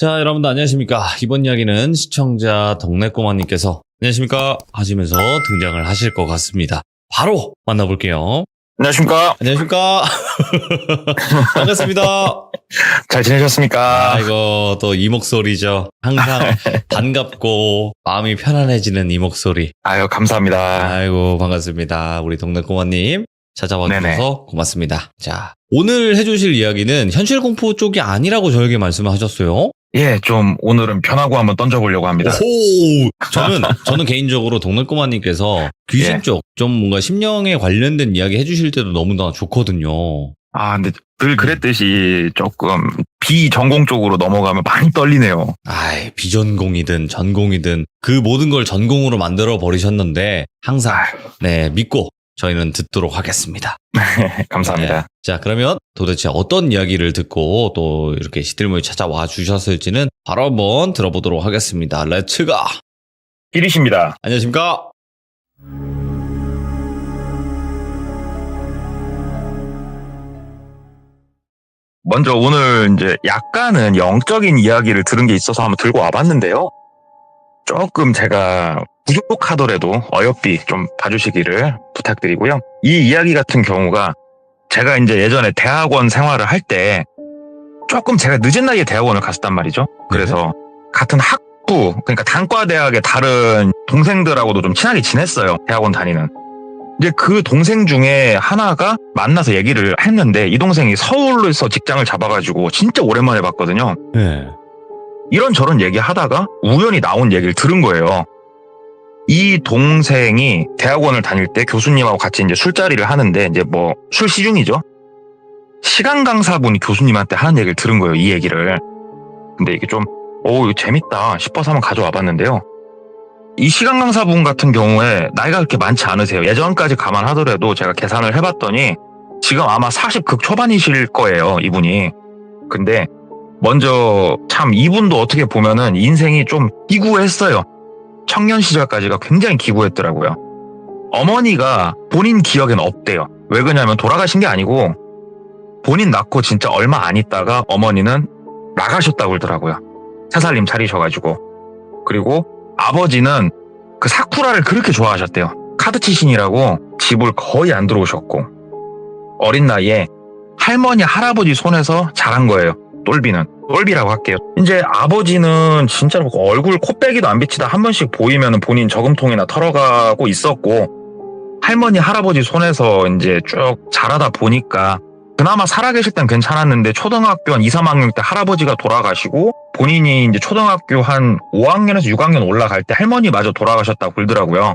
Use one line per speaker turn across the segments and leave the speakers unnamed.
자, 여러분들 안녕하십니까. 이번 이야기는 시청자 동네꼬마님께서 안녕하십니까 하시면서 등장을 하실 것 같습니다. 바로 만나볼게요.
안녕하십니까.
안녕하십니까. 반갑습니다.
잘 지내셨습니까?
이거 또 이 목소리죠. 항상 반갑고 마음이 편안해지는 이 목소리.
아유, 감사합니다.
아이고, 반갑습니다. 우리 동네꼬마님 찾아와 주셔서
네네.
고맙습니다. 자, 오늘 해주실 이야기는 현실공포 쪽이 아니라고 저에게 말씀을 하셨어요.
예, 좀 오늘은 변하고 한번 던져보려고 합니다.
오, 저는 개인적으로 동네꼬마님께서 귀신
예.
쪽, 좀 뭔가 심령에 관련된 이야기 해주실 때도 너무나 좋거든요.
아, 근데 늘 그랬듯이 조금 비전공 쪽으로 넘어가면 많이 떨리네요.
아이, 비전공이든 전공이든 그 모든 걸 전공으로 만들어 버리셨는데 항상 네, 믿고 저희는 듣도록 하겠습니다.
감사합니다.
네. 자, 그러면 도대체 어떤 이야기를 듣고 또 이렇게 시들모에 찾아와 주셨을지는 바로 한번 들어보도록 하겠습니다. 렛츠가!
이리십니다.
안녕하십니까?
먼저 오늘 이제 약간은 영적인 이야기를 들은 게 있어서 한번 들고 와봤는데요. 조금 제가 부족하더라도 어여삐 좀 봐주시기를 부탁드리고요. 이 이야기 같은 경우가 제가 이제 예전에 대학원 생활을 할 때 조금 제가 늦은 나이에 대학원을 갔었단 말이죠. 그래서 같은 학부, 그러니까 단과대학의 다른 동생들하고도 좀 친하게 지냈어요. 대학원 다니는. 이제 그 동생 중에 하나가 만나서 얘기를 했는데 이 동생이 서울에서 직장을 잡아가지고 진짜 오랜만에 봤거든요.
네.
이런저런 얘기하다가 우연히 나온 얘기를 들은 거예요. 이 동생이 대학원을 다닐 때 교수님하고 같이 이제 술자리를 하는데 이제 뭐 술 시중이죠. 시간 강사분이 교수님한테 하는 얘기를 들은 거예요. 이 얘기를. 근데 이게 좀 이거 재밌다 싶어서 한번 가져와 봤는데요. 이 시간 강사분 같은 경우에 나이가 그렇게 많지 않으세요. 예전까지 감안하더라도 제가 계산을 해봤더니 지금 아마 40 극초반이실 거예요. 이분이. 근데 먼저 참 이분도 어떻게 보면은 인생이 좀 기구했어요. 청년 시절까지가 굉장히 기구했더라고요. 어머니가 본인 기억엔 없대요. 왜 그러냐면 돌아가신 게 아니고 본인 낳고 진짜 얼마 안 있다가 어머니는 나가셨다고 그러더라고요. 새살림 차리셔가지고. 그리고 아버지는 그 사쿠라를 그렇게 좋아하셨대요. 카드 치신이라고 집을 거의 안 들어오셨고 어린 나이에 할머니 할아버지 손에서 자란 거예요. 똘비는. 똘비라고 할게요. 이제 아버지는 진짜로 얼굴 코빼기도 안 비치다 한 번씩 보이면 본인 저금통이나 털어가고 있었고 할머니 할아버지 손에서 이제 쭉 자라다 보니까 그나마 살아계실 땐 괜찮았는데 초등학교 한 2, 3학년 때 할아버지가 돌아가시고 본인이 이제 초등학교 한 5학년에서 6학년 올라갈 때 할머니마저 돌아가셨다고 그러더라고요.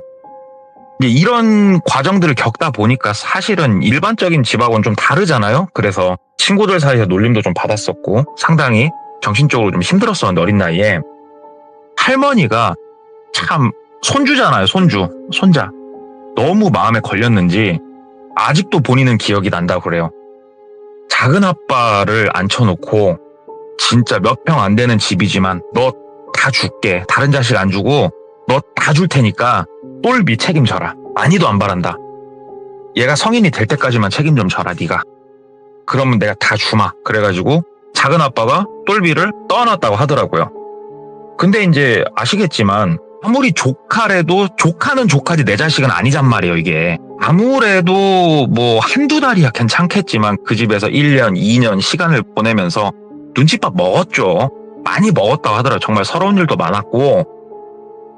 이제 이런 과정들을 겪다 보니까 사실은 일반적인 집하고는 좀 다르잖아요. 그래서 친구들 사이에서 놀림도 좀 받았었고 상당히 정신적으로 좀 힘들었었는데 어린 나이에 할머니가 참 손주잖아요. 손자. 너무 마음에 걸렸는지 아직도 본인은 기억이 난다고 그래요. 작은 아빠를 앉혀놓고 진짜 몇 평 안 되는 집이지만 너 다 줄게. 다른 자식 안 주고 너 다 줄 테니까 똘비 책임져라. 많이도 안 바란다. 얘가 성인이 될 때까지만 책임 좀 져라 네가. 그러면 내가 다 주마. 그래가지고 작은 아빠가 똘비를 떠안았다고 하더라고요. 근데 이제 아시겠지만 아무리 조카래도 조카는 조카지 내 자식은 아니란 말이에요. 이게 아무래도 뭐 한두 달이야 괜찮겠지만 그 집에서 1년 2년 시간을 보내면서 눈칫밥 먹었죠. 많이 먹었다고 하더라고요. 정말 서러운 일도 많았고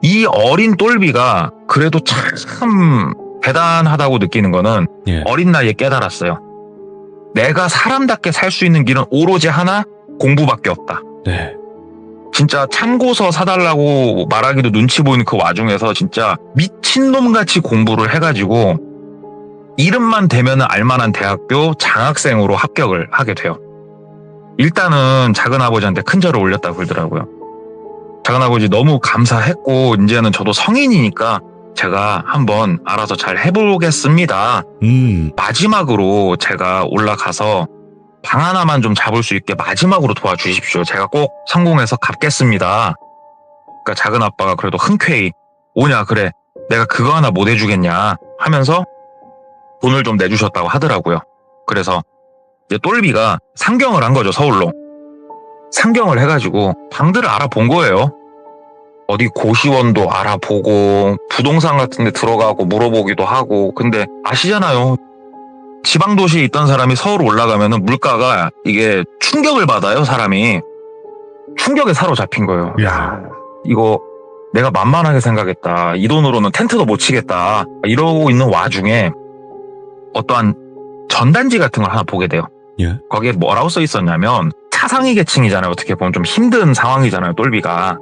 이 어린 똘비가 그래도 참 대단하다고 느끼는 거는 어린 나이에 깨달았어요. 내가 사람답게 살 수 있는 길은 오로지 하나, 공부밖에 없다.
네.
진짜 참고서 사달라고 말하기도 눈치 보이는 그 와중에서 진짜 미친놈같이 공부를 해가지고 이름만 대면 알만한 대학교 장학생으로 합격을 하게 돼요. 일단은 작은아버지한테 큰절을 올렸다고 그러더라고요. 작은아버지 너무 감사했고 이제는 저도 성인이니까 제가 한번 알아서 잘 해보겠습니다. 마지막으로 제가 올라가서 방 하나만 좀 잡을 수 있게 마지막으로 도와주십시오. 제가 꼭 성공해서 갚겠습니다. 그러니까 작은 아빠가 그래도 흔쾌히 오냐 그래 내가 그거 하나 못 해주겠냐 하면서 돈을 좀 내주셨다고 하더라고요. 그래서 이제 똘비가 상경을 한 거죠. 서울로. 상경을 해가지고 방들을 알아본 거예요. 어디 고시원도 알아보고 부동산 같은 데 들어가고 물어보기도 하고. 근데 아시잖아요. 지방도시에 있던 사람이 서울 올라가면은 물가가 이게 충격을 받아요, 사람이. 충격에 사로잡힌 거예요. 야, 이거 내가 만만하게 생각했다. 이 돈으로는 텐트도 못 치겠다. 이러고 있는 와중에 어떠한 전단지 같은 걸 하나 보게 돼요.
예.
거기에 뭐라고 써 있었냐면 차상위 계층이잖아요. 어떻게 보면 좀 힘든 상황이잖아요, 똘비가.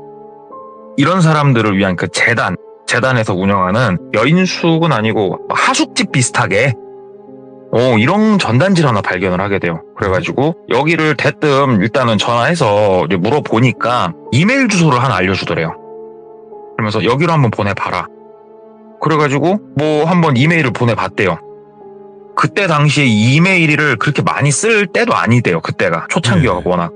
이런 사람들을 위한 그 재단에서 운영하는 여인숙은 아니고 하숙집 비슷하게 이런 전단지를 하나 발견을 하게 돼요. 그래가지고 여기를 대뜸 일단은 전화해서 이제 물어보니까 이메일 주소를 하나 알려주더래요. 그러면서 여기로 한번 보내봐라. 그래가지고 뭐 한번 이메일을 보내봤대요. 그때 당시에 이메일을 그렇게 많이 쓸 때도 아니대요. 그때가 초창기여서 워낙.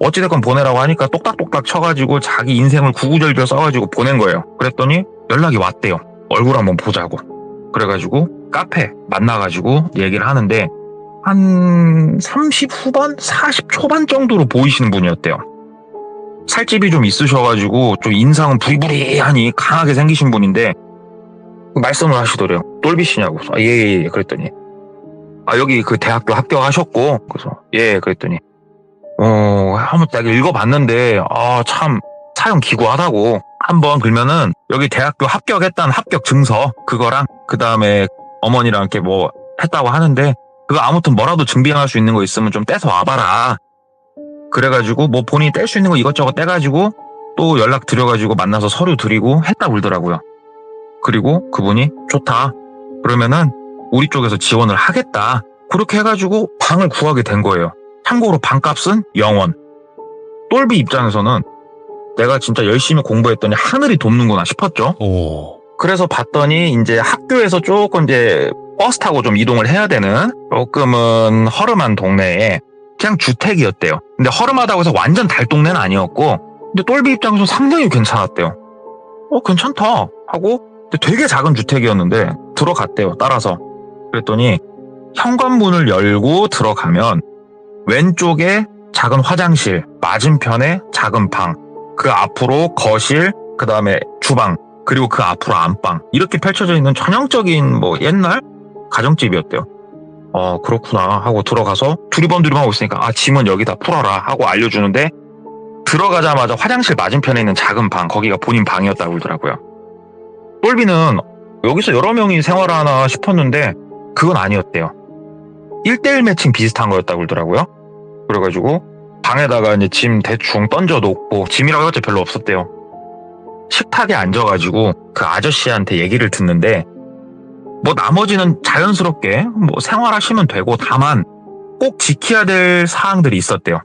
어찌됐건 보내라고 하니까 똑딱똑딱 쳐가지고 자기 인생을 구구절절 써가지고 보낸 거예요. 그랬더니 연락이 왔대요. 얼굴 한번 보자고. 그래가지고 카페 만나가지고 얘기를 하는데 한 30 후반? 40 초반 정도로 보이시는 분이었대요. 살집이 좀 있으셔가지고 좀 인상은 부리부리하니 강하게 생기신 분인데 말씀을 하시더래요. 똘비 씨냐고. 예. 그랬더니 여기 그 대학교 합격하셨고. 그래서 예. 그랬더니 한번 딱 읽어봤는데 참 사용 기구하다고. 한번 그러면은 여기 대학교 합격했다는 합격 증서 그거랑 그 다음에 어머니랑 이렇게 뭐 했다고 하는데 그거 아무튼 뭐라도 증빙할 수 있는 거 있으면 좀 떼서 와봐라. 그래가지고 뭐 본인이 뗄 수 있는 거 이것저것 떼가지고 또 연락 드려가지고 만나서 서류 드리고 했다고 그러더라고요. 그리고 그분이 좋다. 그러면은 우리 쪽에서 지원을 하겠다. 그렇게 해가지고 방을 구하게 된 거예요. 참고로 방값은 0원. 똘비 입장에서는 내가 진짜 열심히 공부했더니 하늘이 돕는구나 싶었죠. 그래서 봤더니 이제 학교에서 조금 이제 버스 타고 좀 이동을 해야 되는 조금은 허름한 동네에 그냥 주택이었대요. 근데 허름하다고 해서 완전 달동네는 아니었고 근데 똘비 입장에서 상당히 괜찮았대요. 괜찮다 하고 되게 작은 주택이었는데 들어갔대요. 따라서. 그랬더니 현관문을 열고 들어가면 왼쪽에 작은 화장실, 맞은편에 작은 방, 그 앞으로 거실, 그 다음에 주방, 그리고 그 앞으로 안방 이렇게 펼쳐져 있는 전형적인 뭐 옛날 가정집이었대요. 그렇구나 하고 들어가서 두리번두리번 하고 있으니까 짐은 여기다 풀어라 하고 알려주는데 들어가자마자 화장실 맞은편에 있는 작은 방, 거기가 본인 방이었다고 그러더라고요. 똘비는 여기서 여러 명이 생활하나 싶었는데 그건 아니었대요. 1대1 매칭 비슷한 거였다고 그러더라고요. 그래가지고 방에다가 이제 짐 대충 던져놓고 짐이라고 해봤자 별로 없었대요. 식탁에 앉아가지고 그 아저씨한테 얘기를 듣는데 뭐 나머지는 자연스럽게 뭐 생활하시면 되고 다만 꼭 지켜야 될 사항들이 있었대요.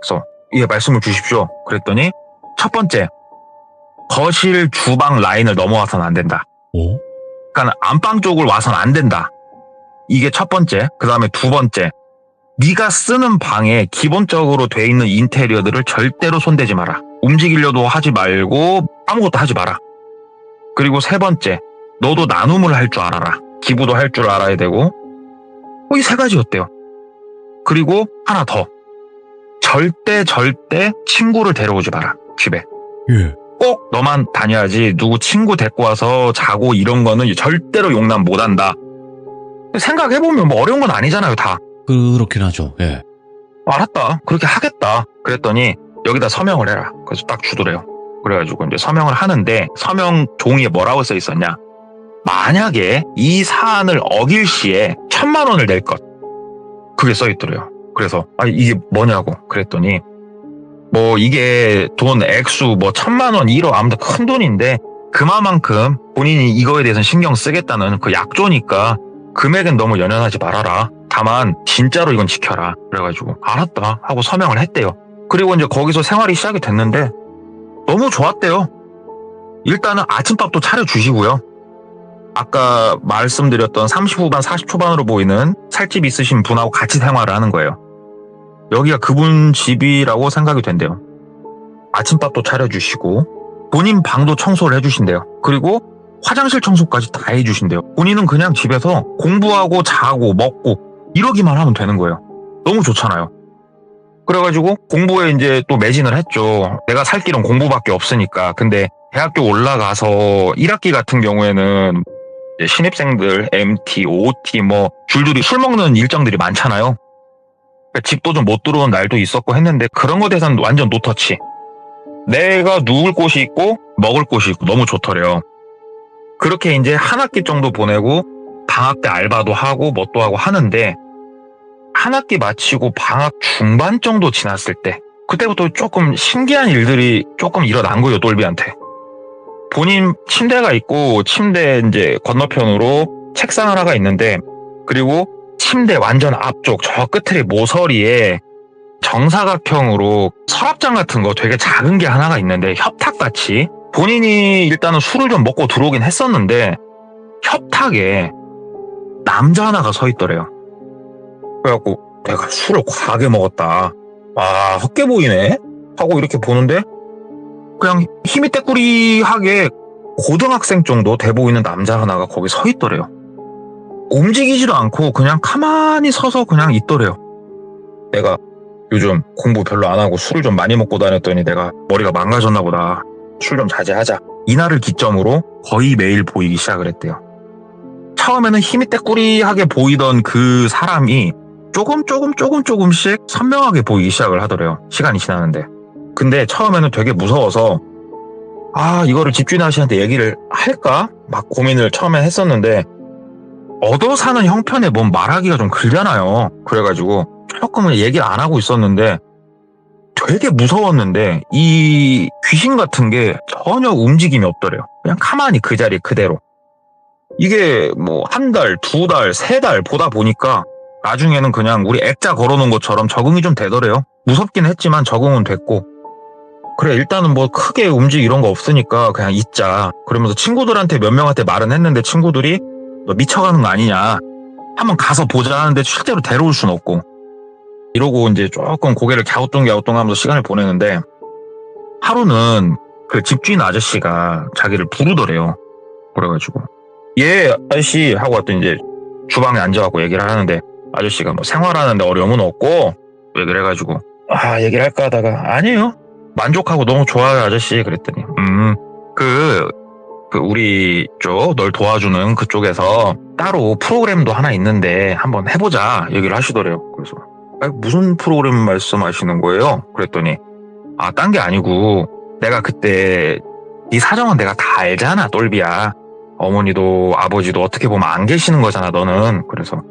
그래서 말씀을 주십시오. 그랬더니 첫 번째, 거실 주방 라인을 넘어와서는 안 된다. 그러니까 안방 쪽을 와서는 안 된다. 이게 첫 번째. 그 다음에 두 번째, 네가 쓰는 방에 기본적으로 돼 있는 인테리어들을 절대로 손대지 마라. 움직이려도 하지 말고 아무것도 하지 마라. 그리고 세 번째, 너도 나눔을 할 줄 알아라. 기부도 할 줄 알아야 되고. 이 세 가지였대요. 그리고 하나 더. 절대 친구를 데려오지 마라. 집에. 꼭 너만 다녀야지 누구 친구 데리고 와서 자고 이런 거는 절대로 용납 못한다. 생각해보면 뭐 어려운 건 아니잖아요, 다.
그렇긴 하죠. 예.
알았다. 그렇게 하겠다. 그랬더니 여기다 서명을 해라. 그래서 딱 주더래요. 그래가지고 이제 서명을 하는데 서명 종이에 뭐라고 써 있었냐. 만약에 이 사안을 어길 시에 1,000만 원을 낼 것. 그게 써 있더래요. 그래서 이게 뭐냐고 그랬더니 뭐 이게 돈 액수 뭐 1,000만 원 1억 아무튼 큰 돈인데 그만큼 본인이 이거에 대해서 신경 쓰겠다는 그 약조니까 금액은 너무 연연하지 말아라. 다만 진짜로 이건 지켜라. 그래가지고 알았다 하고 서명을 했대요. 그리고 이제 거기서 생활이 시작이 됐는데 너무 좋았대요. 일단은 아침밥도 차려주시고요. 아까 말씀드렸던 30 후반 40 초반으로 보이는 살집 있으신 분하고 같이 생활을 하는 거예요. 여기가 그분 집이라고 생각이 된대요. 아침밥도 차려주시고 본인 방도 청소를 해주신대요. 그리고 화장실 청소까지 다 해주신대요. 본인은 그냥 집에서 공부하고 자고 먹고 이러기만 하면 되는 거예요. 너무 좋잖아요. 그래가지고 공부에 이제 또 매진을 했죠. 내가 살 길은 공부밖에 없으니까. 근데 대학교 올라가서 1학기 같은 경우에는 이제 신입생들 MT, OT 뭐 줄줄이 술 먹는 일정들이 많잖아요. 그러니까 집도 좀 못 들어온 날도 있었고 했는데 그런 거에 대해서는 완전 노터치. 내가 누울 곳이 있고 먹을 곳이 있고 너무 좋더래요. 그렇게 이제 한 학기 정도 보내고 방학 때 알바도 하고 뭣도 하고 하는데 한 학기 마치고 방학 중반 정도 지났을 때 그때부터 조금 신기한 일들이 조금 일어난 거예요, 똘비한테. 본인 침대가 있고 침대 이제 건너편으로 책상 하나가 있는데 그리고 침대 완전 앞쪽 저 끝에 모서리에 정사각형으로 서랍장 같은 거 되게 작은 게 하나가 있는데 협탁같이 본인이 일단은 술을 좀 먹고 들어오긴 했었는데 협탁에 남자 하나가 서 있더래요. 그래갖고 내가 술을 과하게 먹었다. 아, 헛게 보이네? 하고 이렇게 보는데 그냥 힘이 떼꾸리하게 고등학생 정도 돼 보이는 남자 하나가 거기 서 있더래요. 움직이지도 않고 그냥 가만히 서서 그냥 있더래요. 내가 요즘 공부 별로 안 하고 술을 좀 많이 먹고 다녔더니 내가 머리가 망가졌나 보다. 술 좀 자제하자. 이날을 기점으로 거의 매일 보이기 시작을 했대요. 처음에는 힘이 떼꾸리하게 보이던 그 사람이 조금씩 선명하게 보이기 시작을 하더래요. 시간이 지나는데. 근데 처음에는 되게 무서워서 이거를 집주인 아저씨한테 얘기를 할까? 막 고민을 처음에 했었는데 얻어 사는 형편에 뭔 말하기가 좀 그러잖아요. 그래가지고 조금은 얘기를 안 하고 있었는데 되게 무서웠는데 이 귀신 같은 게 전혀 움직임이 없더래요. 그냥 가만히 그 자리 그대로. 이게 뭐 한 달, 두 달, 세 달 보다 보니까 나중에는 그냥 우리 액자 걸어놓은 것처럼 적응이 좀 되더래요. 무섭긴 했지만 적응은 됐고 그래 일단은 뭐 크게 움직 이런 거 없으니까 그냥 있자. 그러면서 친구들한테 몇 명한테 말은 했는데 친구들이 너 미쳐가는 거 아니냐. 한번 가서 보자 하는데 실제로 데려올 순 없고 이러고 이제 조금 고개를 갸우뚱하면서 시간을 보내는데 하루는 그 집주인 아저씨가 자기를 부르더래요. 그래가지고 예 아저씨 하고 왔더니 이제 주방에 앉아갖고 얘기를 하는데 아저씨가 뭐 생활하는데 어려움은 없고 얘기를 해가지고 얘기를 할까 하다가 아니에요. 만족하고 너무 좋아요 아저씨 그랬더니 그 우리 쪽 널 도와주는 그쪽에서 따로 프로그램도 하나 있는데 한번 해보자 얘기를 하시더래요. 그래서 무슨 프로그램 말씀하시는 거예요? 그랬더니 딴 게 아니고 내가 그때 네 사정은 내가 다 알잖아 똘비야. 어머니도 아버지도 어떻게 보면 안 계시는 거잖아 너는. 그래서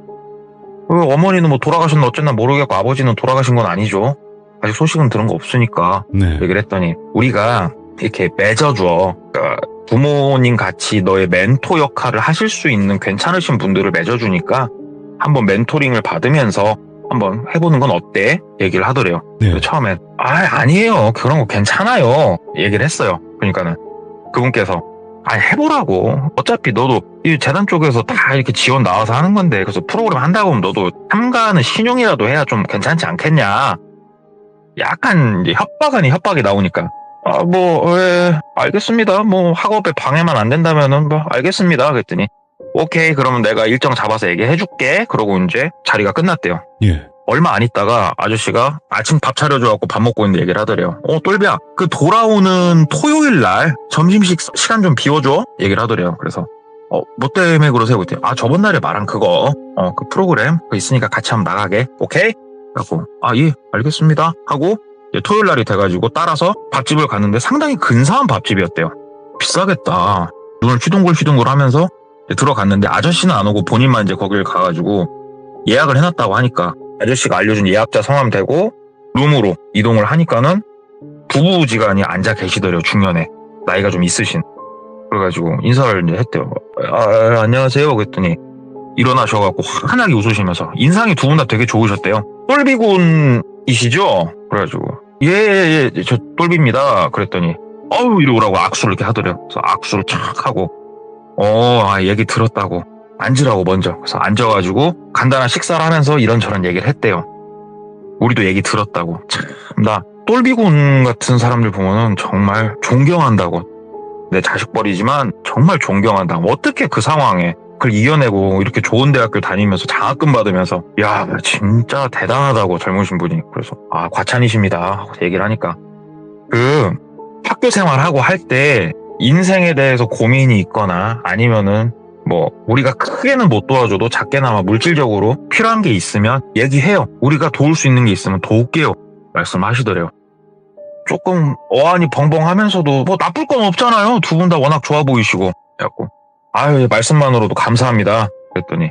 어머니는 뭐 돌아가셨나 어쨌나 모르겠고 아버지는 돌아가신 건 아니죠. 아직 소식은 들은 거 없으니까
네.
얘기를 했더니 우리가 이렇게 맺어줘. 그러니까 부모님 같이 너의 멘토 역할을 하실 수 있는 괜찮으신 분들을 맺어주니까 한번 멘토링을 받으면서 한번 해보는 건 어때? 얘기를 하더래요.
네.
처음엔 아니에요. 그런 거 괜찮아요. 얘기를 했어요. 그러니까는 그분께서 해보라고. 어차피 너도 이 재단 쪽에서 다 이렇게 지원 나와서 하는 건데 그래서 프로그램 한다고 하면 너도 참가하는 신용이라도 해야 좀 괜찮지 않겠냐. 약간 이제 협박 아닌 협박이 나오니까 알겠습니다. 뭐 학업에 방해만 안 된다면은 뭐 알겠습니다. 그랬더니 오케이 그러면 내가 일정 잡아서 얘기해줄게. 그러고 이제 자리가 끝났대요.
예.
얼마 안 있다가 아저씨가 아침 밥 차려줘갖고 밥 먹고 있는데 얘기를 하더래요. 똘비야 그 돌아오는 토요일 날 점심식 시간 좀 비워줘. 얘기를 하더래요. 그래서 뭐 때문에 그러세요? 그랬더니 저번 날에 말한 그거 그 프로그램 그거 있으니까 같이 한번 나가게. 오케이? 그래갖고 예 알겠습니다 하고 토요일 날이 돼가지고 따라서 밥집을 갔는데 상당히 근사한 밥집이었대요. 비싸겠다. 눈을 휘둥글 하면서 들어갔는데 아저씨는 안 오고 본인만 이제 거길 가가지고 예약을 해놨다고 하니까 아저씨가 알려준 예약자 성함 대고 룸으로 이동을 하니까는 부부지간이 앉아 계시더래요. 중년에 나이가 좀 있으신. 그래가지고 인사를 이제 했대요. 안녕하세요. 그랬더니 일어나셔갖고 환하게 웃으시면서 인상이 두 분 다 되게 좋으셨대요. 똘비군이시죠? 그래가지고 예, 저 똘비입니다. 그랬더니 이리 오라고 악수를 이렇게 하더래요. 그래서 악수를 착 하고 얘기 들었다고 앉으라고 먼저. 그래서 앉아가지고 간단한 식사를 하면서 이런저런 얘기를 했대요. 우리도 얘기 들었다고. 참, 나 똘비군 같은 사람들 보면은 정말 존경한다고. 내 자식벌이지만 정말 존경한다고. 어떻게 그 상황에 그걸 이겨내고 이렇게 좋은 대학교 다니면서 장학금 받으면서 야 진짜 대단하다고 젊으신 분이. 그래서 아 과찬이십니다 하고 얘기를 하니까 그 학교 생활하고 할 때 인생에 대해서 고민이 있거나 아니면은 뭐 우리가 크게는 못 도와줘도 작게나마 물질적으로 필요한 게 있으면 얘기해요. 우리가 도울 수 있는 게 있으면 도울게요 말씀하시더래요. 조금 어안이 벙벙하면서도 뭐 나쁠 건 없잖아요. 두 분 다 워낙 좋아 보이시고. 그래갖고 아유 말씀만으로도 감사합니다 그랬더니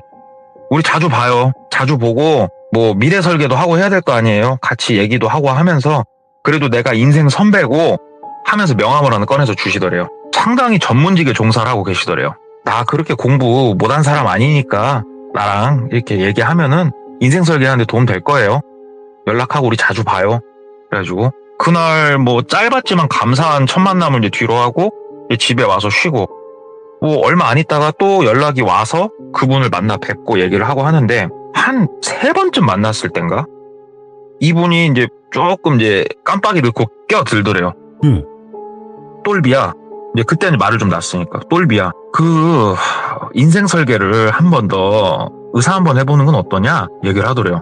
우리 자주 봐요. 자주 보고 뭐 미래 설계도 하고 해야 될 거 아니에요. 같이 얘기도 하고 하면서 그래도 내가 인생 선배고 하면서 명함을 하나 꺼내서 주시더래요. 상당히 전문직에 종사를 하고 계시더래요. 나 그렇게 공부 못한 사람 아니니까 나랑 이렇게 얘기하면은 인생 설계하는데 도움 될 거예요. 연락하고 우리 자주 봐요. 그래가지고 그날 뭐 짧았지만 감사한 첫 만남을 이제 뒤로 하고 이제 집에 와서 쉬고 뭐 얼마 안 있다가 또 연락이 와서 그분을 만나 뵙고 얘기를 하고 하는데 한 3번쯤 만났을 땐가 이분이 이제 조금 이제 깜빡이 넣고 껴들더래요. 똘비야. 이제 그때는 말을 좀 놨으니까 똘비야. 그 인생 설계를 한 번 더 의사 한번 해보는 건 어떠냐 얘기를 하더래요.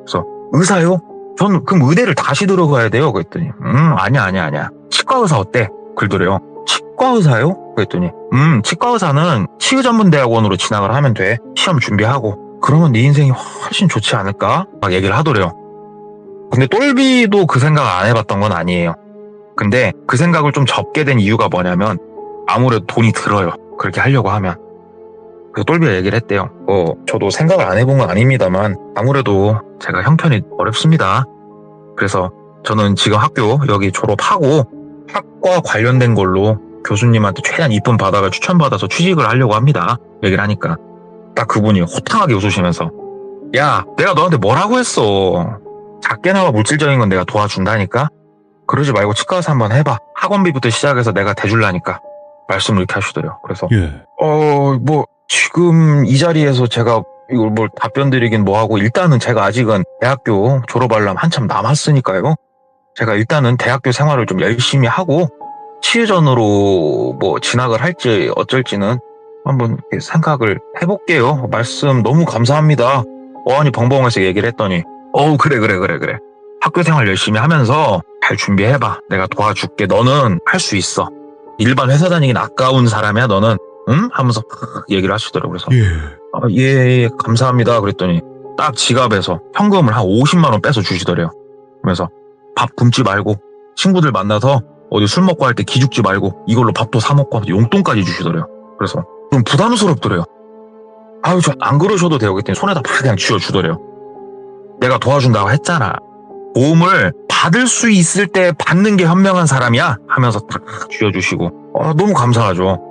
그래서 의사요? 전 그럼 의대를 다시 들어가야 돼요. 그랬더니 아니야. 치과 의사 어때? 그러더래요. 치과 의사요? 그랬더니 치과 의사는 치의전문대학원으로 진학을 하면 돼. 시험 준비하고 그러면 네 인생이 훨씬 좋지 않을까? 막 얘기를 하더래요. 근데 똘비도 그 생각 안 해봤던 건 아니에요. 근데 그 생각을 좀 접게 된 이유가 뭐냐면 아무래도 돈이 들어요. 그렇게 하려고 하면. 그래서 똘비가 얘기를 했대요. 저도 생각을 안 해본 건 아닙니다만 아무래도 제가 형편이 어렵습니다. 그래서 저는 지금 학교 여기 졸업하고 학과 관련된 걸로 교수님한테 최대한 이쁨 받아가 추천받아서 취직을 하려고 합니다. 얘기를 하니까 딱 그분이 호탕하게 웃으시면서 야 내가 너한테 뭐라고 했어. 작게나마 물질적인 건 내가 도와준다니까. 그러지 말고 치과 의사 한번 해봐. 학원비부터 시작해서 내가 대줄라니까. 말씀을 이렇게 하시더래요. 그래서 뭐 지금 이 자리에서 제가 이걸 뭘 답변 드리긴 뭐하고 일단은 제가 아직은 대학교 졸업하려면 한참 남았으니까요. 제가 일단은 대학교 생활을 좀 열심히 하고 치의전으로 뭐 진학을 할지 어쩔지는 한번 생각을 해볼게요. 말씀 너무 감사합니다. 어안이 벙벙해서 얘기를 했더니 그래. 학교 생활 열심히 하면서 잘 준비해봐. 내가 도와줄게. 너는 할 수 있어. 일반 회사 다니긴 아까운 사람이야 너는. 응? 하면서 얘기를 하시더라고요. 그래서 예, 감사합니다. 그랬더니 딱 지갑에서 현금을 한 50만 원 빼서 주시더래요. 그러면서 밥 굶지 말고 친구들 만나서 어디 술 먹고 할 때 기죽지 말고 이걸로 밥도 사 먹고 용돈까지 주시더래요. 그래서 좀 부담스럽더래요. 아유 저 안 그러셔도 돼요. 그랬더니 손에다 막 그냥 쥐어주더래요. 내가 도와준다고 했잖아. 도움을 받을 수 있을 때 받는 게 현명한 사람이야 하면서 딱 쥐어주시고 너무 감사하죠.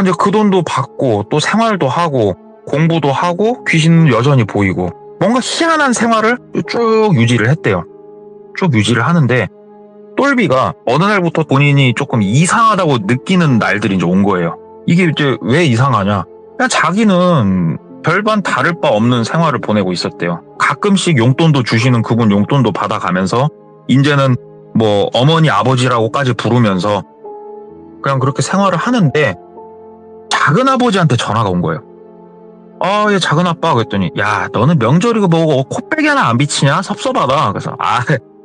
이제 그 돈도 받고 또 생활도 하고 공부도 하고 귀신은 여전히 보이고 뭔가 희한한 생활을 쭉 유지를 했대요. 쭉 유지를 하는데 똘비가 어느 날부터 본인이 조금 이상하다고 느끼는 날들이 이제 온 거예요. 이게 이제 왜 이상하냐? 그냥 자기는 별반 다를 바 없는 생활을 보내고 있었대요. 가끔씩 용돈도 주시는 그분 용돈도 받아가면서 이제는 뭐 어머니 아버지라고까지 부르면서 그냥 그렇게 생활을 하는데 작은아버지한테 전화가 온 거예요. 예, 작은아빠. 그랬더니 야 너는 명절이고 뭐고 코빼기 하나 안 비치냐? 섭섭하다. 그래서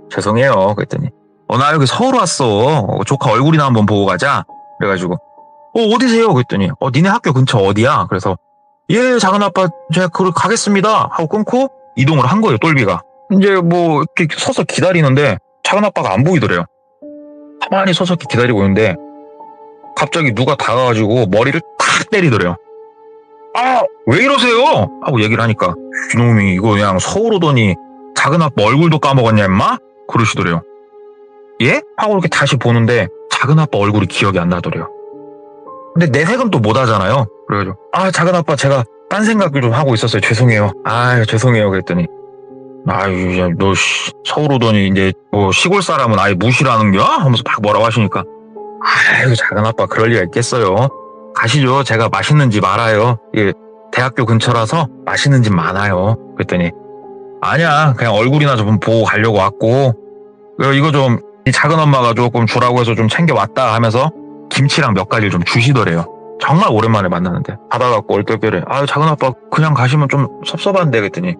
죄송해요. 그랬더니 나 여기 서울 왔어. 조카 얼굴이나 한번 보고 가자. 그래가지고 어디세요? 그랬더니 니네 학교 근처 어디야? 그래서 예 작은아빠 제가 그걸 가겠습니다 하고 끊고 이동을 한 거예요. 똘비가 이제 뭐 이렇게 서서 기다리는데 작은아빠가 안 보이더래요. 가만히 서서 이렇게 기다리고 있는데 갑자기 누가 다가가지고 머리를 탁 때리더래요. 왜 이러세요? 하고 얘기를 하니까 이놈이 이거 그냥 서울 오더니 작은아빠 얼굴도 까먹었냐 임마? 그러시더래요. 예? 하고 이렇게 다시 보는데 작은아빠 얼굴이 기억이 안 나더래요. 근데 내색은 또 못하잖아요. 그래가지고 작은아빠 제가 딴 생각을 좀 하고 있었어요. 죄송해요. 죄송해요. 그랬더니 너 서울 오더니 이제 뭐 시골 사람은 아예 무시라는겨? 하면서 막 뭐라고 하시니까 작은아빠 그럴 리가 있겠어요. 가시죠. 제가 맛있는 집 알아요. 이게 대학교 근처라서 맛있는 집 많아요. 그랬더니 아니야 그냥 얼굴이나 좀 보고 가려고 왔고 이거 좀 이 작은엄마가 조금 주라고 해서 좀 챙겨왔다 하면서 김치랑 몇 가지를 좀 주시더래요. 정말 오랜만에 만나는데 받아갖고 얼떨결에 작은 아빠 그냥 가시면 좀 섭섭한데 그랬더니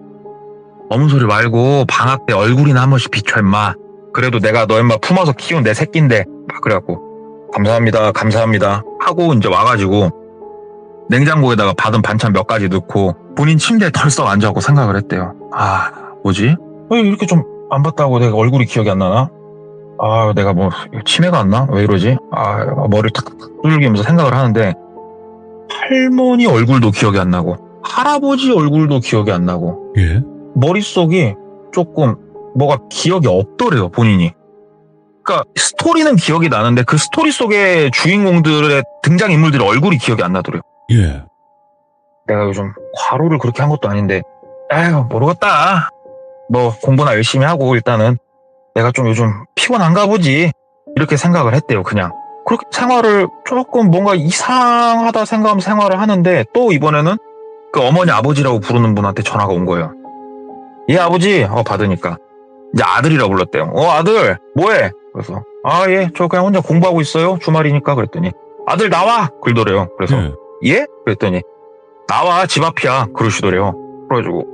어문 소리 말고 방학 때 얼굴이나 한 번씩 비춰 임마. 그래도 내가 너 임마 품어서 키운 내 새끼인데 막 그래갖고 감사합니다 하고 이제 와가지고 냉장고에다가 받은 반찬 몇 가지 넣고 본인 침대에 털썩 앉아갖고 생각을 했대요. 뭐지? 왜 이렇게 좀 안 봤다고 내가 얼굴이 기억이 안 나나? 내가 뭐 치매가 안 나? 왜 이러지? 머리를 탁탁 두들기면서 생각을 하는데 할머니 얼굴도 기억이 안 나고 할아버지 얼굴도 기억이 안 나고
예?
머릿속이 조금 뭐가 기억이 없더래요, 본인이. 그러니까 스토리는 기억이 나는데 그 스토리 속의 주인공들의 등장인물들의 얼굴이 기억이 안 나더래요.
예.
내가 요즘 과로를 그렇게 한 것도 아닌데 모르겠다. 뭐 공부나 열심히 하고 일단은 내가 좀 요즘 피곤한가 보지 이렇게 생각을 했대요. 그냥 그렇게 생활을 조금 뭔가 이상하다 생각하면서 생활을 하는데 또 이번에는 그 어머니 아버지라고 부르는 분한테 전화가 온 거예요. 예 아버지 받으니까 이제 아들이라고 불렀대요. 아들 뭐해? 그래서 예 저 그냥 혼자 공부하고 있어요 주말이니까 그랬더니 아들 나와 그러더래요. 그래서 예? 그랬더니 나와 집 앞이야 그러시더래요. 그래가지고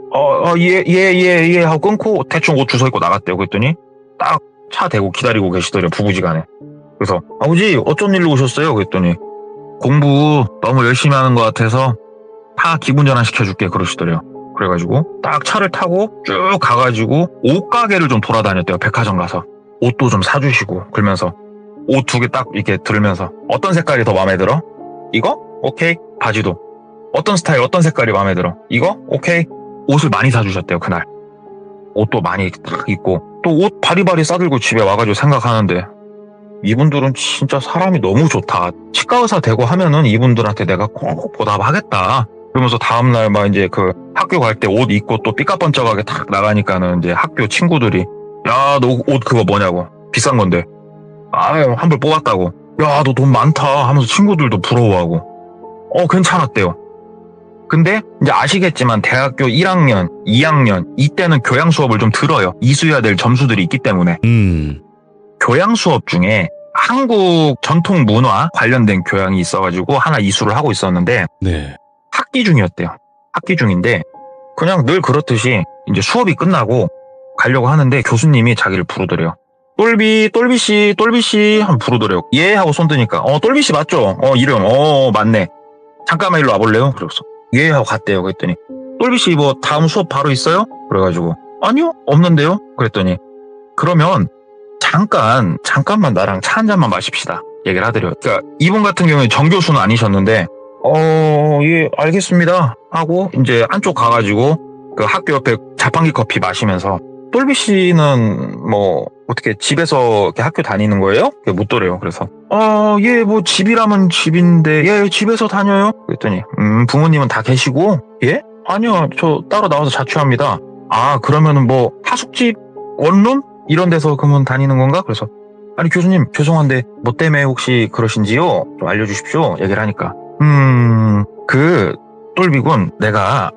예 하고 끊고 대충 옷 주워 입고 나갔대요. 그랬더니 딱 차 대고 기다리고 계시더래요 부부지간에. 그래서 아버지 어쩐 일로 오셨어요? 그랬더니 공부 너무 열심히 하는 것 같아서 다 기분 전환 시켜줄게 그러시더래요. 그래가지고 딱 차를 타고 쭉 가가지고 옷가게를 좀 돌아다녔대요. 백화점 가서 옷도 좀 사주시고 그러면서 옷 2개 딱 이렇게 들으면서 어떤 색깔이 더 마음에 들어? 이거? 오케이. 바지도 어떤 스타일 어떤 색깔이 마음에 들어? 이거? 오케이. 옷을 많이 사주셨대요. 그날 옷도 많이 딱 입고 또 옷 바리바리 싸들고 집에 와가지고 생각하는데 이분들은 진짜 사람이 너무 좋다. 치과 의사 되고 하면은 이분들한테 내가 꼭 보답하겠다. 그러면서 다음날 막 이제 그 학교 갈 때 옷 입고 또 삐까뻔쩍하게 탁 나가니까는 이제 학교 친구들이 야, 너 옷 그거 뭐냐고. 비싼 건데. 한 벌 뽑았다고. 야, 너 돈 많다 하면서 친구들도 부러워하고. 괜찮았대요. 근데 이제 아시겠지만 대학교 1학년, 2학년 이때는 교양 수업을 좀 들어요. 이수해야 될 점수들이 있기 때문에. 교양 수업 중에 한국 전통 문화 관련된 교양이 있어가지고 하나 이수를 하고 있었는데
네.
학기 중이었대요. 학기 중인데 그냥 늘 그렇듯이 이제 수업이 끝나고 가려고 하는데 교수님이 자기를 부르더래요. 똘비씨 한번 부르더래요. 예 하고 손 드니까 똘비씨 맞죠? 이름 맞네. 잠깐만 일로 와볼래요? 그래서 예 하고 갔대요. 그랬더니 똘비씨 뭐 다음 수업 바로 있어요? 그래가지고 아니요 없는데요? 그랬더니 그러면 잠깐만 나랑 차 한 잔만 마십시다 얘기를 하더래요. 그러니까 이분 같은 경우에 정교수는 아니셨는데 예 알겠습니다 하고 이제 한쪽 가가지고 그 학교 옆에 자판기 커피 마시면서 똘비 씨는 뭐 어떻게 집에서 이렇게 학교 다니는 거예요? 묻더래요. 그래서 예 뭐 집이라면 집인데 예 집에서 다녀요. 그랬더니 부모님은 다 계시고 예? 아니요 저 따로 나와서 자취합니다. 그러면은 뭐 하숙집 원룸 이런 데서 그러면 다니는 건가? 그래서 아니 교수님 죄송한데 뭐 때문에 혹시 그러신지요? 좀 알려주십시오. 얘기를 하니까 그 똘비군 내가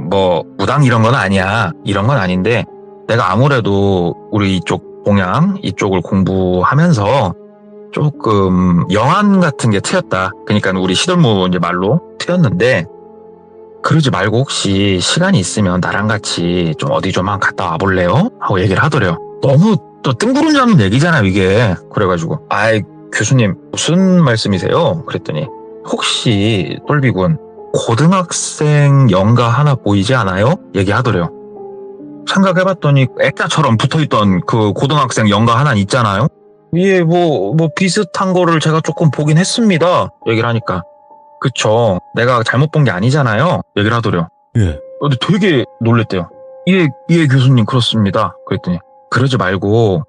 뭐 무당 이런 건 아니야. 이런 건 아닌데 내가 아무래도 우리 이쪽 동양 이쪽을 공부하면서 조금 영안 같은 게 트였다. 그러니까 우리 시덜무 이제 말로 트였는데 그러지 말고 혹시 시간이 있으면 나랑 같이 좀 어디 좀 한 갔다 와볼래요? 하고 얘기를 하더래요. 너무 또 뜬구름 잡는 얘기잖아요 이게. 그래가지고 교수님 무슨 말씀이세요? 그랬더니 혹시 똘비군 고등학생 연가 하나 보이지 않아요? 얘기하더래요. 생각해봤더니 액자처럼 붙어있던 그 고등학생 연가 하나 있잖아요. 예, 뭐 비슷한 거를 제가 조금 보긴 했습니다. 얘기를 하니까 그쵸. 내가 잘못 본 게 아니잖아요. 얘기를 하더래요.
예.
근데 되게 놀랬대요. 예 교수님 그렇습니다. 그랬더니 그러지 말고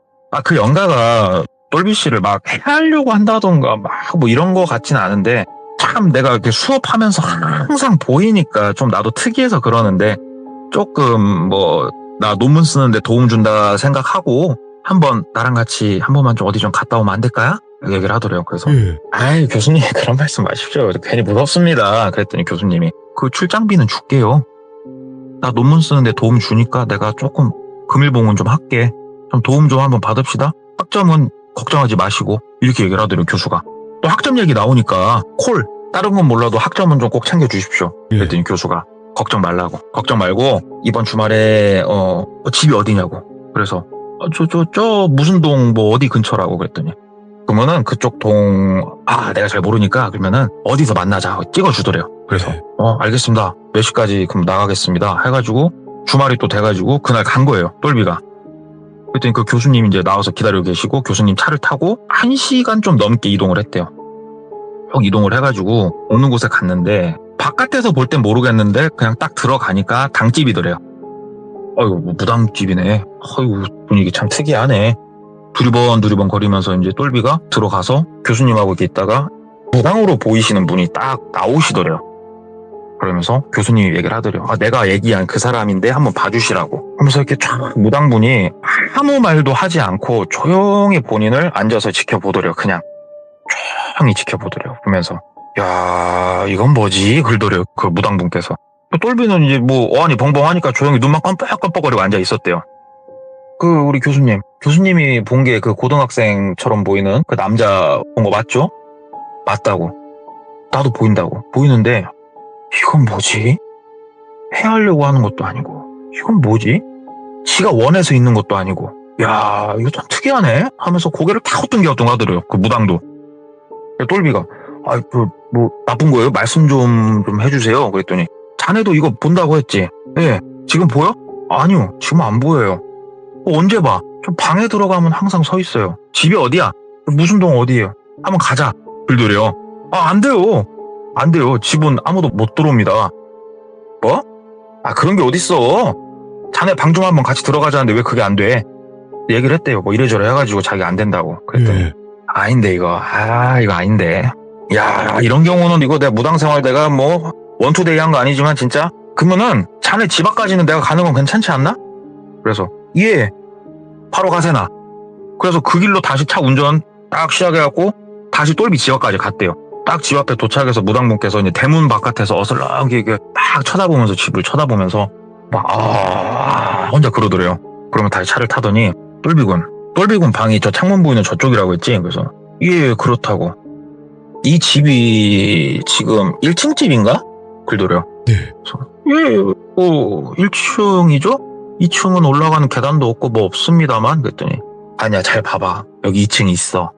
그 연가가 똘비 씨를 막 해하려고 한다던가 막 뭐 이런 거 같지는 않은데 참 내가 이렇게 수업하면서 항상 보이니까 좀 나도 특이해서 그러는데 조금 뭐 나 논문 쓰는데 도움 준다 생각하고 한번 나랑 같이 한 번만 좀 어디 좀 갔다 오면 안 될까요? 얘기를 하더래요. 그래서 교수님 그런 말씀 마십시오. 괜히 무섭습니다. 그랬더니 교수님이 그 출장비는 줄게요. 나 논문 쓰는데 도움 주니까 내가 조금 금일봉은 좀 할게. 좀 도움 좀 한번 받읍시다. 학점은 걱정하지 마시고 이렇게 얘기를 하더래요. 교수가. 또 학점 얘기 나오니까 콜 다른 건 몰라도 학점은 좀 꼭 챙겨주십시오.
예.
그랬더니 교수가 걱정 말고 이번 주말에 집이 어디냐고. 그래서 저 무슨 동 뭐 어디 근처라고 그랬더니 그러면은 그쪽 동 내가 잘 모르니까 그러면은 어디서 만나자 찍어주더래요. 그래서
네.
알겠습니다. 몇 시까지 그럼 나가겠습니다. 해가지고 주말이 또 돼가지고 그날 간 거예요. 똘비가. 그랬더니 그 교수님이 이제 나와서 기다리고 계시고 교수님 차를 타고 1시간 좀 넘게 이동을 했대요. 형 이동을 해가지고 어느 곳에 갔는데 바깥에서 볼 땐 모르겠는데 그냥 딱 들어가니까 당집이더래요. 어이구 무당집이네. 어이구 분위기 참 특이하네. 두리번 거리면서 이제 똘비가 들어가서 교수님하고 이렇게 있다가 무당으로 보이시는 분이 딱 나오시더래요. 그러면서 교수님이 얘기를 하더래요. 내가 얘기한 그 사람인데 한번 봐주시라고 하면서 이렇게 쫙 무당분이 아무 말도 하지 않고 조용히 본인을 앉아서 지켜보더래요. 그냥 조용히 지켜보더래요. 그러면서 야 이건 뭐지? 그러더래요. 그 무당분께서. 똘비는 이제 아니 벙벙하니까 조용히 눈만 깜빡깜빡거리고 앉아 있었대요. 우리 교수님이 본 게 그 고등학생처럼 보이는 그 남자 본 거 맞죠? 맞다고. 나도 보이는데 이건 뭐지? 해하려고 하는 것도 아니고 이건 뭐지? 지가 원해서 있는 것도 아니고 야 이거 참 특이하네 하면서 고개를 갸우뚱갸우뚱 하더래요. 그 무당도. 똘비가 나쁜 거예요? 말씀 좀 해주세요. 그랬더니 자네도 이거 본다고 했지? 예. 지금 보여? 아니요. 지금 안 보여요. 언제 봐? 좀 방에 들어가면 항상 서 있어요. 집이 어디야? 무슨 동 어디예요? 한번 가자. 그러더래요. 안 돼요. 안 돼요. 집은 아무도 못 들어옵니다. 뭐? 그런 게 어딨어. 자네 방 좀 한번 같이 들어가자는데 왜 그게 안 돼? 얘기를 했대요. 이래저래 해가지고 자기가 안 된다고. 그랬더니
예.
아닌데 이거. 이거 아닌데. 야 이런 경우는 이거 내가 무당생활 내가 원투데이 한 거 아니지만 진짜 그러면은 자네 집 앞까지는 내가 가는 건 괜찮지 않나? 그래서 예 바로 가세나. 그래서 그 길로 다시 차 운전 딱 시작해갖고 다시 똘비 집 앞까지 갔대요. 딱 집 앞에 도착해서 무당분께서 이제 대문 바깥에서 어슬렁하게 딱 쳐다보면서 집을 쳐다보면서 혼자 그러더래요. 그러면 다시 차를 타더니 똘비군 방이 저 창문 보이는 저쪽이라고 했지. 그래서 예 그렇다고. 이 집이 지금 1층 집인가? 그러더래요.
네.
예 1층이죠? 2층은 올라가는 계단도 없고 없습니다만. 그랬더니 아니야 잘 봐봐. 여기 2층이 있어.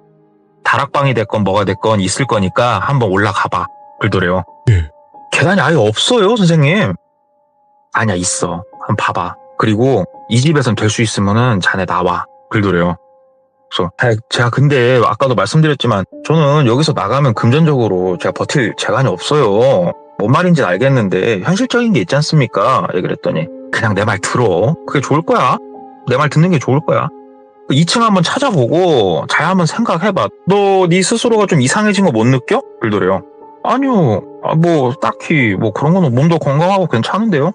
다락방이 됐건 뭐가 됐건 있을 거니까 한번 올라가봐. 그러더래요.
네.
계단이 아예 없어요 선생님. 아니야 있어. 한번 봐봐. 그리고 이 집에선 될 수 있으면은 자네 나와. 그러더래요. 그래서 제가 근데 아까도 말씀드렸지만 저는 여기서 나가면 금전적으로 제가 버틸 재간이 없어요. 뭔 말인지는 알겠는데 현실적인 게 있지 않습니까? 얘기를 했더니 그냥 내 말 들어. 그게 좋을 거야. 내 말 듣는 게 좋을 거야. 2층 한번 찾아보고 잘 한번 생각해봐. 너 네 스스로가 좀 이상해진 거 못 느껴? 그러더래요. 아니요. 딱히 그런 거는 몸도 건강하고 괜찮은데요.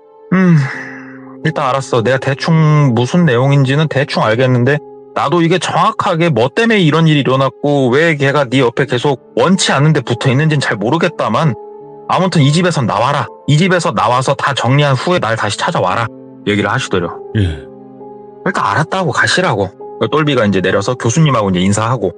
일단 알았어. 내가 대충 무슨 내용인지는 대충 알겠는데 나도 이게 정확하게 뭐 때문에 이런 일이 일어났고 왜 걔가 네 옆에 계속 원치 않는데 붙어 있는지는 잘 모르겠다만 아무튼 이 집에선 나와라. 이 집에서 나와서 다 정리한 후에 날 다시 찾아와라. 얘기를 하시더래요.
예.
일단 알았다고 가시라고. 똘비가 이제 내려서 교수님하고 이제 인사하고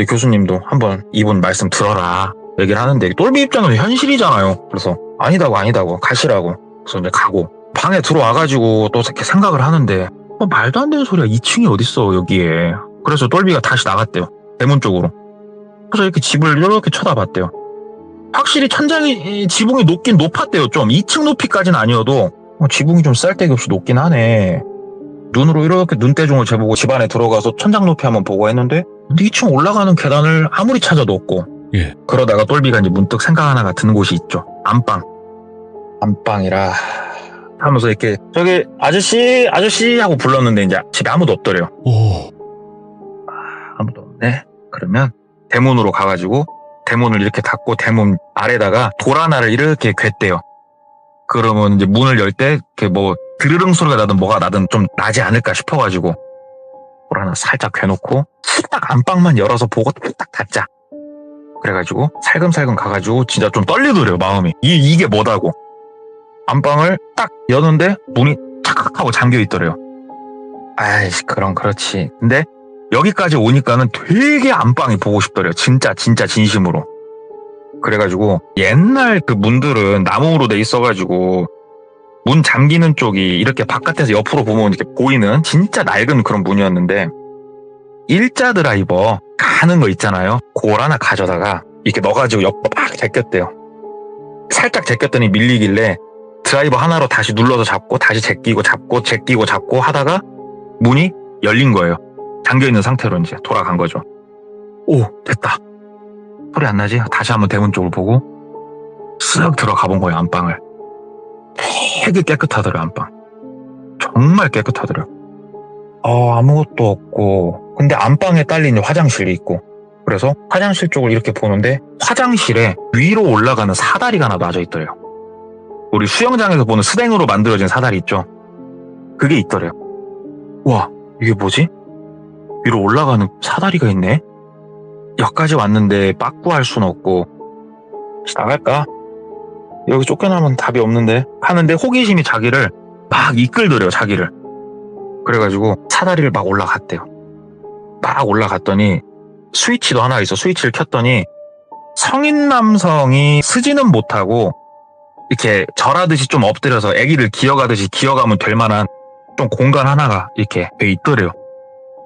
교수님도 한번 이분 말씀 들어라. 얘기를 하는데 똘비 입장은 현실이잖아요. 그래서 아니다고 가시라고. 그래서 이제 가고 방에 들어와가지고 또 이렇게 생각을 하는데 말도 안 되는 소리야. 2층이 어딨어 여기에. 그래서 똘비가 다시 나갔대요. 대문 쪽으로. 그래서 이렇게 집을 이렇게 쳐다봤대요. 확실히 지붕이 높긴 높았대요. 좀 2층 높이까지는 아니어도 지붕이 좀 쌀데기 없이 높긴 하네. 눈으로 이렇게 눈대중을 재보고 집 안에 들어가서 천장 높이 한번 보고 했는데 2층 올라가는 계단을 아무리 찾아도 없고.
예.
그러다가 똘비가 이제 문득 생각 하나가 드는 곳이 있죠. 안방이라 하면서 이렇게 저기 아저씨 하고 불렀는데 이제 집에 아무도 없더래요.
오.
아무도 없네. 그러면 대문으로 가가지고 대문을 이렇게 닫고 대문 아래다가 돌 하나를 이렇게 괵대요. 그러면 이제 문을 열 때 드르릉 소리가 나든 뭐가 나든 좀 나지 않을까 싶어가지고 돌 하나 살짝 괵놓고 딱 안방만 열어서 보고 딱 닫자. 그래가지고 살금살금 가가지고 진짜 좀 떨리더래요 마음이. 이게 뭐다고. 안방을 딱 여는데 문이 탁 하고 잠겨있더래요. 아이씨 그럼 그렇지. 근데 여기까지 오니까는 되게 안방이 보고 싶더래요. 진짜 진심으로. 그래가지고 옛날 그 문들은 나무로 돼 있어가지고 문 잠기는 쪽이 이렇게 바깥에서 옆으로 보면 이렇게 보이는 진짜 낡은 그런 문이었는데 일자 드라이버 가는 거 있잖아요. 그걸 하나 가져다가 이렇게 넣어가지고 옆으로 막 제꼈대요. 살짝 제꼈더니 밀리길래 드라이버 하나로 다시 눌러서 잡고 다시 제끼고 잡고 제끼고 잡고 하다가 문이 열린 거예요. 잠겨있는 상태로 이제 돌아간 거죠. 오, 됐다. 소리 안 나지? 다시 한번 대문 쪽을 보고 쓱 들어가 본 거예요, 안방을. 되게 깨끗하더래요, 안방. 정말 깨끗하더래요. 아무것도 없고 근데 안방에 딸린 화장실이 있고 그래서 화장실 쪽을 이렇게 보는데 화장실에 위로 올라가는 사다리가 하나 놔져 있더래요. 우리 수영장에서 보는 스댕으로 만들어진 사다리 있죠? 그게 있더래요. 와, 이게 뭐지? 위로 올라가는 사다리가 있네? 여기까지 왔는데 빠꾸할 순 없고 나갈까? 여기 쫓겨나면 답이 없는데 하는데 호기심이 자기를 막 이끌더래요, 자기를. 그래가지고 사다리를 막 올라갔대요. 막 올라갔더니 스위치도 하나 있어. 스위치를 켰더니 성인 남성이 쓰지는 못하고 이렇게 절하듯이 좀 엎드려서 아기를 기어가듯이 기어가면 될 만한 좀 공간 하나가 이렇게 돼 있더래요.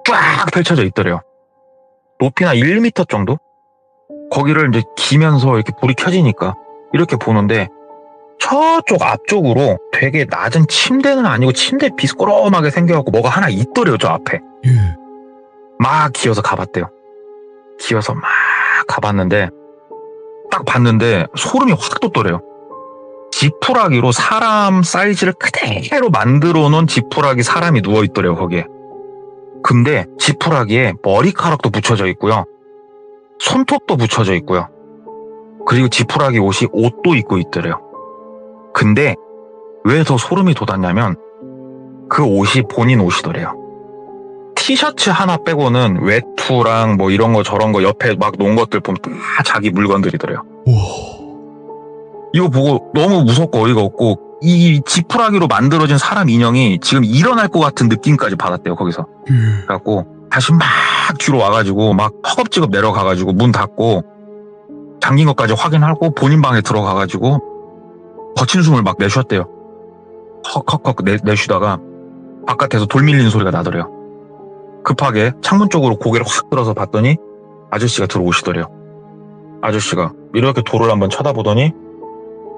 쫙 펼쳐져 있더래요. 높이나 1m 정도? 거기를 이제 기면서 이렇게 불이 켜지니까 이렇게 보는데 저쪽 앞쪽으로 되게 낮은 침대는 아니고 침대 비스꼬롬하게 생겨갖고 뭐가 하나 있더래요, 저 앞에. 막 기어서 가봤대요. 기어서 막 가봤는데 딱 봤는데 소름이 확 돋더래요. 지푸라기로 사람 사이즈를 그대로 만들어 놓은 지푸라기 사람이 누워있더래요, 거기에. 근데 지푸라기에 머리카락도 붙여져 있고요. 손톱도 붙여져 있고요. 그리고 지푸라기 옷이 옷도 입고 있더래요. 근데 왜 더 소름이 돋았냐면 그 옷이 본인 옷이더래요. 티셔츠 하나 빼고는 외투랑 뭐 이런 거 저런 거 옆에 막 놓은 것들 보면 다 자기 물건들이더래요. 이거 보고 너무 무섭고 어이가 없고 이 지푸라기로 만들어진 사람 인형이 지금 일어날 것 같은 느낌까지 받았대요, 거기서. 그래갖고 다시 막 뒤로 와가지고 막 허겁지겁 내려가가지고 문 닫고 잠긴 것까지 확인하고 본인 방에 들어가가지고 거친 숨을 막 내쉬었대요. 헉헉헉 내쉬다가 바깥에서 돌 밀리는 소리가 나더래요. 급하게 창문 쪽으로 고개를 확 들어서 봤더니 아저씨가 들어오시더래요. 아저씨가 이렇게 돌을 한번 쳐다보더니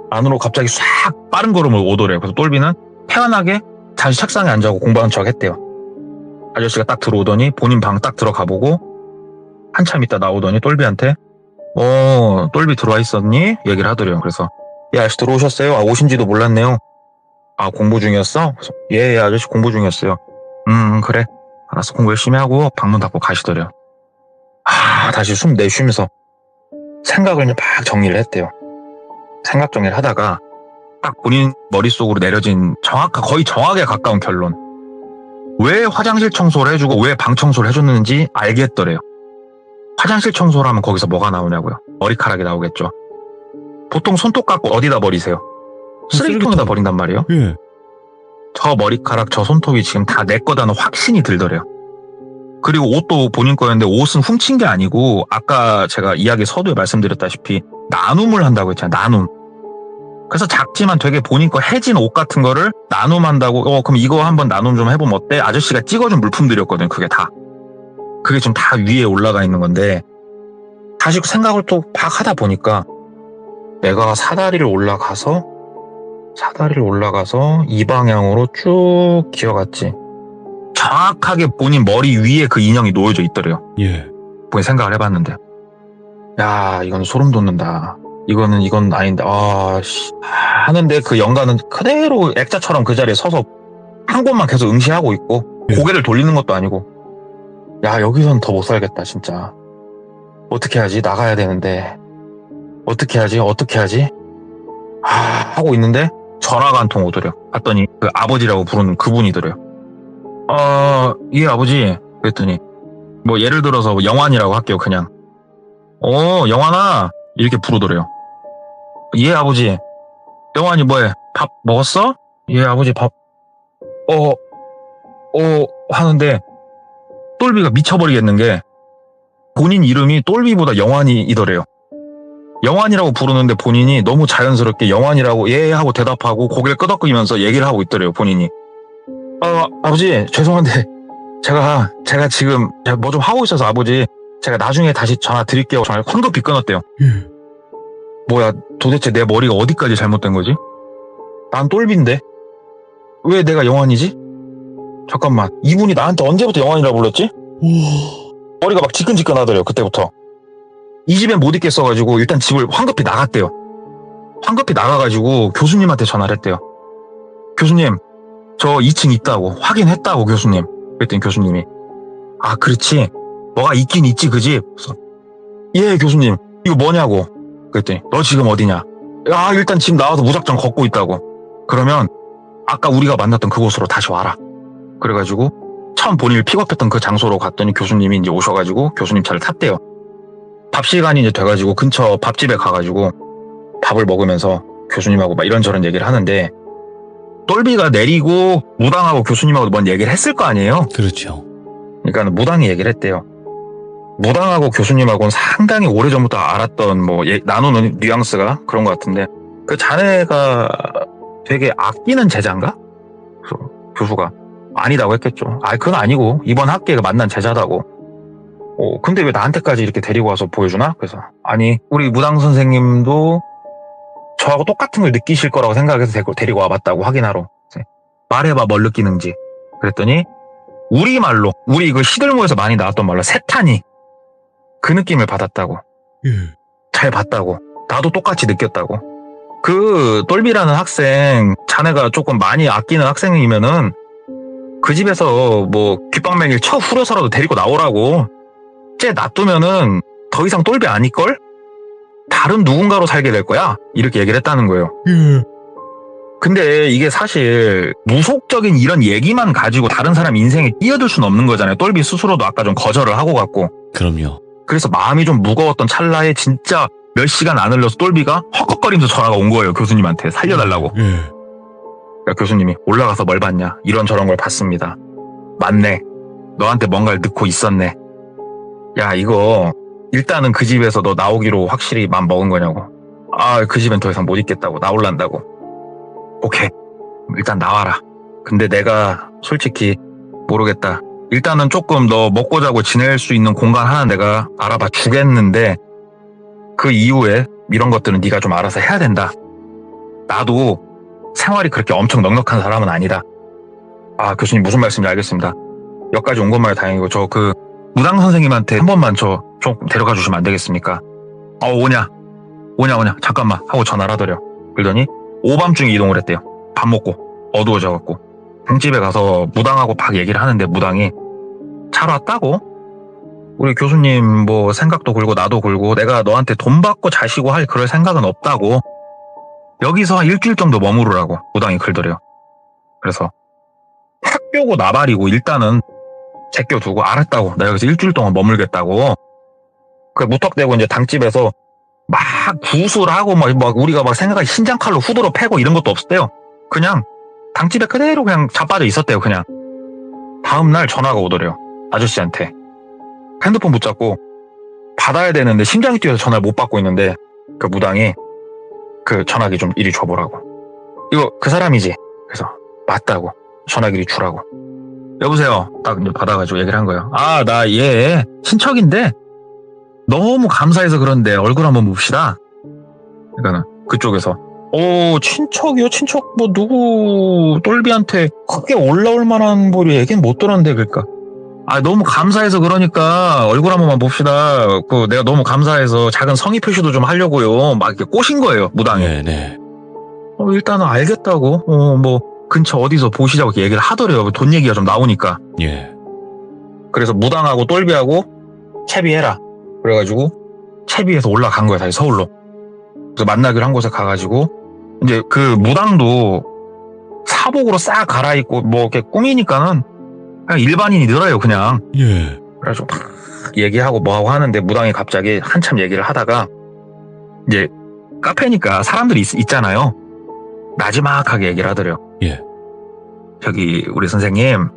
안으로 갑자기 싹 빠른 걸음을 오더래요. 그래서 똘비는 태연하게 다시 책상에 앉아고 공부하는 척 했대요. 아저씨가 딱 들어오더니 본인 방 딱 들어가 보고 한참 있다 나오더니 똘비한테 똘비 들어와 있었니? 얘기를 하더래요. 그래서 예, 아저씨 들어오셨어요? 오신지도 몰랐네요. 공부 중이었어? 그래서 예, 아저씨 공부 중이었어요. 그래. 알았어, 공부 열심히 하고 방문 닫고 가시더래요. 다시 숨 내쉬면서 생각을 막 정리를 했대요. 생각 정리를 하다가 딱 본인 머릿속으로 내려진 거의 정확에 가까운 결론. 왜 화장실 청소를 해주고 왜 방 청소를 해줬는지 알겠더래요. 화장실 청소를 하면 거기서 뭐가 나오냐고요. 머리카락이 나오겠죠. 보통 손톱 깎고 어디다 버리세요? 쓰레기통에다 버린단 말이에요.
예.
저 머리카락, 저 손톱이 지금 다 내 거다는 확신이 들더래요. 그리고 옷도 본인 거였는데 옷은 훔친 게 아니고 아까 제가 이야기 서두에 말씀드렸다시피 나눔을 한다고 했잖아요. 나눔. 그래서 작지만 되게 본인 거 해진 옷 같은 거를 나눔한다고 그럼 이거 한번 나눔 좀 해보면 어때? 아저씨가 찍어준 물품들이었거든요. 그게 다. 그게 지금 다 위에 올라가 있는 건데 다시 생각을 또 막 하다 보니까 내가 사다리를 올라가서 이 방향으로 쭉 기어갔지. 정확하게 본인 머리 위에 그 인형이 놓여져 있더래요.
예.
본인 생각을 해봤는데 야, 이건 소름 돋는다. 이건 아닌데 하는데 그 영가는 그대로 액자처럼 그 자리에 서서 한 곳만 계속 응시하고 있고
예.
고개를 돌리는 것도 아니고 야, 여기선 더 못 살겠다 진짜. 어떻게 하지? 나가야 되는데 어떻게 하지? 하고 있는데 전화가 한 통 오더래요. 봤더니 그 아버지라고 부르는 그분이더래요. 예, 아버지. 그랬더니 뭐 예를 들어서 뭐 영환이라고 할게요. 그냥 영환아 이렇게 부르더래요. 예, 아버지. 영환이 뭐해? 밥 먹었어? 예, 아버지 밥. 하는데 똘비가 미쳐버리겠는 게 본인 이름이 똘비보다 영환이더래요. 영환이라고 부르는데 본인이 너무 자연스럽게 영환이라고 예 하고 대답하고 고개를 끄덕이면서 얘기를 하고 있더래요, 본인이. 아버지, 죄송한데 제가 지금 뭐 좀 하고 있어서 아버지 제가 나중에 다시 전화 드릴게요. 전화 황급히 끊었대요. 뭐야, 도대체 내 머리가 어디까지 잘못된 거지? 난 똘비인데 왜 내가 영환이지? 잠깐만, 이분이 나한테 언제부터 영환이라고 불렀지? 머리가 막 지끈지끈하더래요, 그때부터. 이 집에 못 있겠어가지고 일단 집을 황급히 나갔대요. 황급히 나가가지고 교수님한테 전화를 했대요. 교수님, 저 2층 있다고 확인했다고 교수님. 그랬더니 교수님이 아, 그렇지, 뭐가 있긴 있지 그 집. 그래서 예 교수님, 이거 뭐냐고. 그랬더니 너 지금 어디냐. 아, 일단 지금 나와서 무작정 걷고 있다고. 그러면 아까 우리가 만났던 그곳으로 다시 와라. 그래가지고 처음 본인을 픽업했던 그 장소로 갔더니 교수님이 이제 오셔가지고 교수님 차를 탔대요. 밥 시간이 이제 돼가지고 근처 밥집에 가가지고 밥을 먹으면서 교수님하고 막 이런저런 얘기를 하는데, 똘비가 내리고 무당하고 교수님하고 뭔 얘기를 했을 거 아니에요.
그렇죠.
그러니까 무당이 얘기를 했대요. 무당하고 교수님하고는 상당히 오래전부터 알았던 뭐 나누는 뉘앙스가 그런 것 같은데, 그 자네가 되게 아끼는 제자인가? 그래서 교수가 아니다고 했겠죠. 아, 그건 아니고 이번 학기에 만난 제자다고. 근데 왜 나한테까지 이렇게 데리고 와서 보여주나? 그래서 아니, 우리 무당 선생님도 저하고 똑같은 걸 느끼실 거라고 생각해서 데리고 와봤다고, 확인하러. 말해봐, 뭘 느끼는지. 그랬더니 우리말로, 우리 그 시들모에서 많이 나왔던 말로 세탄이 그 느낌을 받았다고. 잘 봤다고. 나도 똑같이 느꼈다고. 그 똘비라는 학생, 자네가 조금 많이 아끼는 학생이면은 그 집에서 뭐 귓방맹이를 쳐 후려서라도 데리고 나오라고. 쟤 놔두면은 더 이상 똘비 아닐걸? 다른 누군가로 살게 될 거야. 이렇게 얘기를 했다는 거예요. 근데 이게 사실 무속적인 이런 얘기만 가지고 다른 사람 인생에 끼어들 수는 없는 거잖아요. 똘비 스스로도 아까 좀 거절을 하고 갔고.
그럼요.
그래서 마음이 좀 무거웠던 찰나에 진짜 몇 시간 안 흘려서 똘비가 헉헉거리면서 전화가 온 거예요. 교수님한테 살려달라고. 그러니까 교수님이 올라가서 뭘 봤냐. 이런저런 걸 봤습니다. 맞네. 너한테 뭔가를 넣고 있었네. 야, 이거 일단은 그 집에서 너 나오기로 확실히 맘 먹은 거냐고. 아, 그 집엔 더 이상 못 있겠다고. 나올란다고. 오케이, 일단 나와라. 근데 내가 솔직히 모르겠다. 일단은 조금 너 먹고 자고 지낼 수 있는 공간 하나 내가 알아봐 주겠는데, 그 이후에 이런 것들은 네가 좀 알아서 해야 된다. 나도 생활이 그렇게 엄청 넉넉한 사람은 아니다. 아, 교수님 무슨 말씀인지 알겠습니다. 여기까지 온 것만이 다행이고, 저 그 무당 선생님한테 한 번만 저 좀 데려가 주시면 안 되겠습니까? 오냐 잠깐만 하고 전화를 하더래요. 그러더니 오밤중에 이동을 했대요. 밥 먹고 어두워져갖고 땡집에 가서 무당하고 막 얘기를 하는데, 무당이 잘 왔다고? 우리 교수님 뭐 생각도 굴고 나도 굴고 내가 너한테 돈 받고 자시고 할 그럴 생각은 없다고. 여기서 한 일주일 정도 머무르라고 무당이 그러더래요. 그래서 학교고 나발이고 일단은 제껴두고, 알았다고. 나 여기서 일주일 동안 머물겠다고. 그 무턱대고 이제 당집에서 막 구술하고 막 우리가 막 생각하기 신장칼로 후드로 패고 이런 것도 없었대요. 그냥 당집에 그대로 그냥 자빠져 있었대요. 그냥. 다음날 전화가 오더래요. 아저씨한테. 핸드폰 붙잡고 받아야 되는데 심장이 뛰어서 전화를 못 받고 있는데, 그 무당이 그 전화기 좀 이리 줘보라고. 이거 그 사람이지? 그래서 맞다고. 전화기를 주라고. 여보세요. 딱 받아가지고 얘기를 한 거예요. 아, 나 얘 친척인데 너무 감사해서 그런데 얼굴 한번 봅시다. 그러니까는 그쪽에서 친척이요? 친척 뭐 누구 똘비한테 크게 올라올 만한 뭐 얘기는 못 들었는데. 그러니까 너무 감사해서 그러니까 얼굴 한 번만 봅시다. 내가 너무 감사해서 작은 성의 표시도 좀 하려고요. 막 이렇게 꼬신 거예요, 무당이.
네네.
일단은 알겠다고. 뭐 근처 어디서 보시자고 이렇게 얘기를 하더래요. 돈 얘기가 좀 나오니까.
예.
그래서 무당하고 똘비하고 채비해라. 그래가지고 채비해서 올라간 거야, 다시 서울로. 그래서 만나기로 한 곳에 가가지고 이제 그 무당도 사복으로 싹 갈아입고 뭐 이렇게 꾸미니까는 그냥 일반인이 늘어요, 그냥.
예.
그래가지고 막 얘기하고 뭐하고 하는데, 무당이 갑자기 한참 얘기를 하다가 이제 카페니까 사람들이 있잖아요. 나지막하게 얘기를 하더래요.
예.
저기 우리 선생님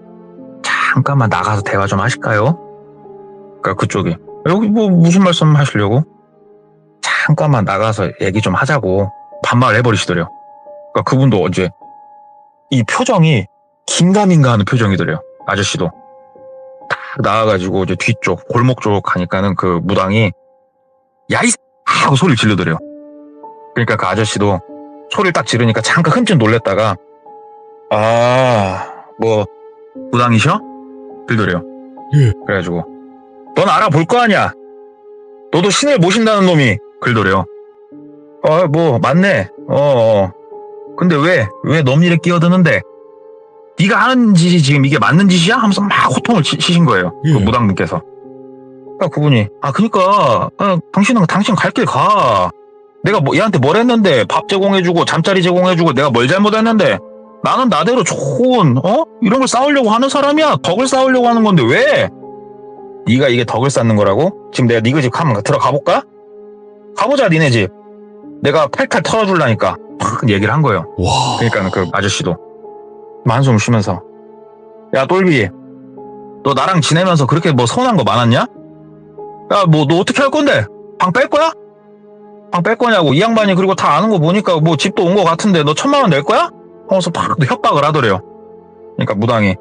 잠깐만 나가서 대화 좀 하실까요? 그러니까 그쪽이 여기 뭐 무슨 말씀 하시려고? 잠깐만 나가서 얘기 좀 하자고 반말을 해버리시더래요. 그러니까 그분도 어제 이 표정이 긴가민가 하는 표정이더래요. 아저씨도 딱 나와가지고 이제 뒤쪽 골목 쪽 가니까는 그 무당이 야이 하고 소리를 지르더래요. 그러니까 그 아저씨도 소리를 딱 지르니까 잠깐 흠칫 놀랬다가 뭐 무당이셔? 들더래요.
예.
그래가지고 넌 알아볼 거 아니야. 너도 신을 모신다는 놈이 그러더래요. 뭐 맞네. 근데 왜 놈 일에 끼어드는데? 네가 하는 짓이 지금 이게 맞는 짓이야? 하면서 막 호통을 치신 거예요.
예.
그 무당분께서. 그러니까 그분이 그러니까 당신은 당신 갈 길 가. 내가 얘한테 뭘 했는데 밥 제공해주고 잠자리 제공해주고 내가 뭘 잘못했는데 나는 나대로 좋은 이런 걸 쌓으려고 하는 사람이야. 덕을 쌓으려고 하는 건데 왜? 네가 이게 덕을 쌓는 거라고? 지금 내가 네 집 한번 들어가 볼까? 가보자 니네 집. 내가 팔탈 털어줄라니까 팍 얘기를 한 거예요.
와.
그러니까 그 아저씨도 한숨을 쉬면서 야 똘비 너 나랑 지내면서 그렇게 뭐 서운한 거 많았냐? 야 뭐 너 어떻게 할 건데? 방 뺄 거야? 방 뺄 거냐고. 이 양반이 그리고 다 아는 거 보니까 뭐 집도 온 거 같은데 너 1,000만 원 낼 거야? 하면서 팍 협박을 하더래요. 그러니까 무당이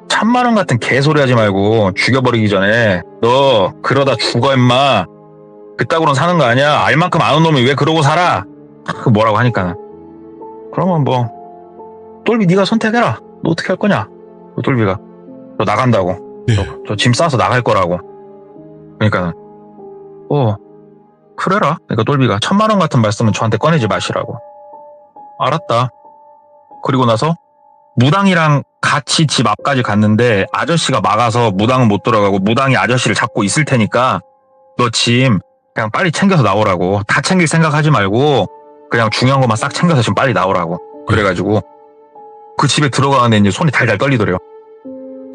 1,000만 원 같은 개소리 하지 말고 죽여버리기 전에 너 그러다 죽어 임마. 그따구로는 사는 거 아니야. 알 만큼 아는 놈이 왜 그러고 살아? 뭐라고 하니까 그러면 뭐 똘비 네가 선택해라. 너 어떻게 할 거냐? 똘비가 너 나간다고.
네.
저 짐 싸서 나갈 거라고. 그러니까 그래라. 그러니까 똘비가 1,000만 원 같은 말씀은 저한테 꺼내지 마시라고. 알았다. 그리고 나서 무당이랑 같이 집 앞까지 갔는데 아저씨가 막아서 무당은 못 들어가고 무당이 아저씨를 잡고 있을 테니까 너 짐 그냥 빨리 챙겨서 나오라고. 다 챙길 생각하지 말고 그냥 중요한 것만 싹 챙겨서 지금 빨리 나오라고. 그래가지고 그 집에 들어가는데 이제 손이 달달 떨리더래요.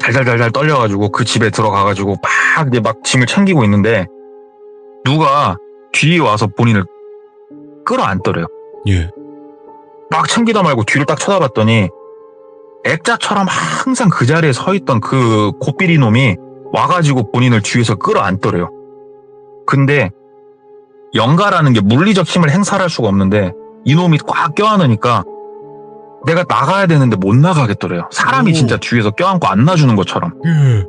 달달달달 떨려가지고 그 집에 들어가가지고 막 이제 막 짐을 챙기고 있는데 누가 뒤에 와서 본인을 끌어안더래요.
예.
막 챙기다 말고 뒤를 딱 쳐다봤더니 액자처럼 항상 그 자리에 서 있던 그 고삐리 놈이 와가지고 본인을 뒤에서 끌어안더래요. 근데 영가라는 게 물리적 힘을 행사할 수가 없는데 이놈이 꽉 껴안으니까 내가 나가야 되는데 못 나가겠더래요. 사람이
오.
진짜 뒤에서 껴안고 안 놔주는 것처럼.
예.